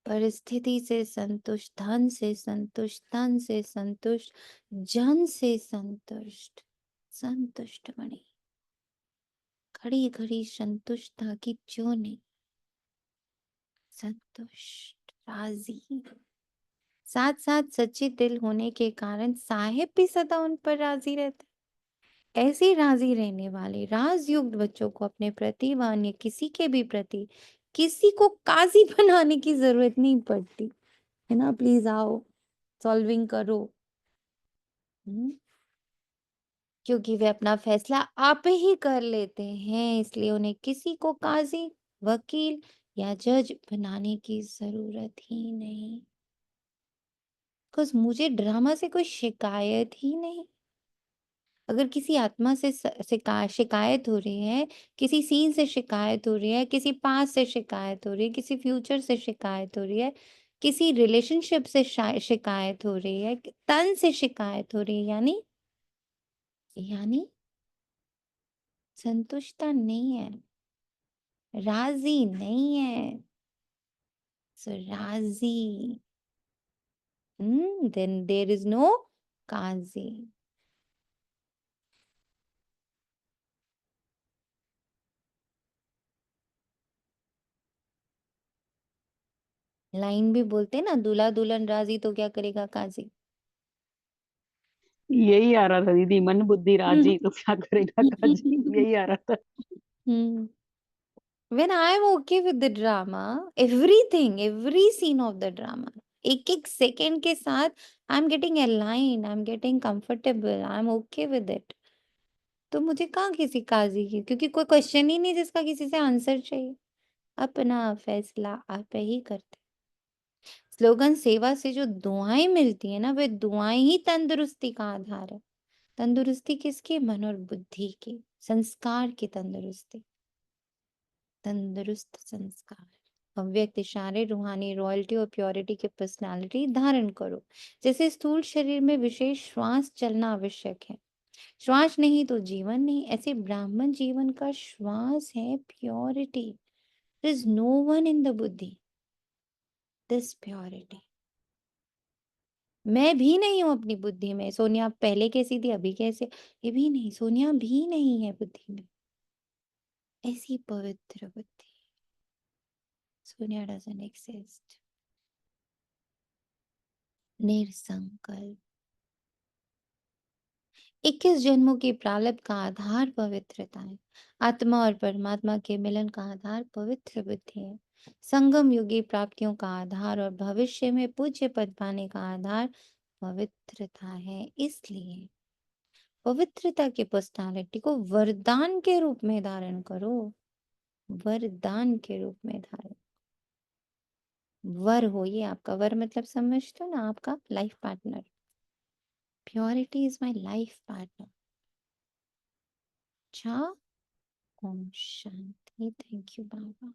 परिस्थिति से संतुष्ट, धन से संतुष्ट, तन से संतुष्ट, जन से संतुष्ट, संतुष्ट बने। घड़ी घड़ी संतुष्टता की जो नहीं, संतुष्ट राजी। साथ साथ सच्चे दिल होने के कारण साहेब भी सदा उन पर राजी रहते। ऐसे राजी रहने वाले राजयुक्त बच्चों को अपने प्रति व अन्य किसी के भी प्रति किसी को काजी बनाने की जरूरत नहीं पड़ती है ना। प्लीज आओ, सॉल्विंग करो। क्योंकि वे अपना फैसला आप ही कर लेते हैं, इसलिए उन्हें किसी को काजी, वकील या जज बनाने की जरूरत ही नहीं। बिकॉज मुझे ड्रामा से कोई शिकायत ही नहीं। अगर किसी आत्मा से शिकायत हो रही है, किसी सीन से शिकायत हो रही है, किसी पास से शिकायत हो रही है, किसी फ्यूचर से शिकायत हो रही है, किसी रिलेशनशिप से शिकायत हो रही है, तन से शिकायत हो रही है, यानी संतुष्टता नहीं है, राजी नहीं है। सो राजी, then there is no काजी। लाइन भी बोलते ना, दूल्हा दुल्हन राजी तो क्या करेगा काजी। यही आ रहा था दीदी, मन बुद्धि राजी तो क्या करेगा काजी, यही आ रहा था। हम्म When I'm okay with the drama, everything, every scene of the drama, एक एक सेकेंड के साथ I'm getting aligned, I'm getting comfortable, I'm okay with it. तो मुझे कहाँ किसी काजी की, क्योंकि कोई क्वेश्चन ही नहीं जिसका किसी से आंसर चाहिए। अपना फैसला आप ही करते। स्लोगन सेवा से जो दुआएं मिलती है ना, वे दुआएं ही तंदुरुस्ती का आधार है। तंदुरुस्ती किसकी? मन और बुद्धि की, संस्कार की तंदुरुस्ती, तंदुरुस्त संस्कार। अव्यक्त इशारे रूहानी रॉयल्टी और प्योरिटी की पर्सनालिटी धारण करो। जैसे स्थूल शरीर में विशेष श्वास चलना आवश्यक है, श्वास नहीं तो जीवन नहीं, ऐसे ब्राह्मण जीवन का श्वास है purity. There is no one in the बुद्धि दिस प्योरिटी। मैं भी नहीं हूं अपनी बुद्धि में। सोनिया पहले कैसी थी, अभी कैसे, ये भी नहीं। सोनिया भी नहीं है बुद्धि में, ऐसी पवित्र बुद्धि। Sonia doesn't exist. निरसंकल्प। 21 जन्मों के प्रारब्ध का आधार पवित्रता है। आत्मा और परमात्मा के मिलन का आधार पवित्र बुद्धि है। संगम युगी प्राप्तियों का आधार और भविष्य में पूज्य पद पाने का आधार पवित्रता है। इसलिए पवित्रता की पर्सनालिटी को वरदान के रूप में धारण करो। वरदान के रूप में धारण, वर हो ये आपका। वर मतलब समझते हो ना, आपका life partner. Purity is my life partner. अच्छा, Om Shanti. Thank you Baba.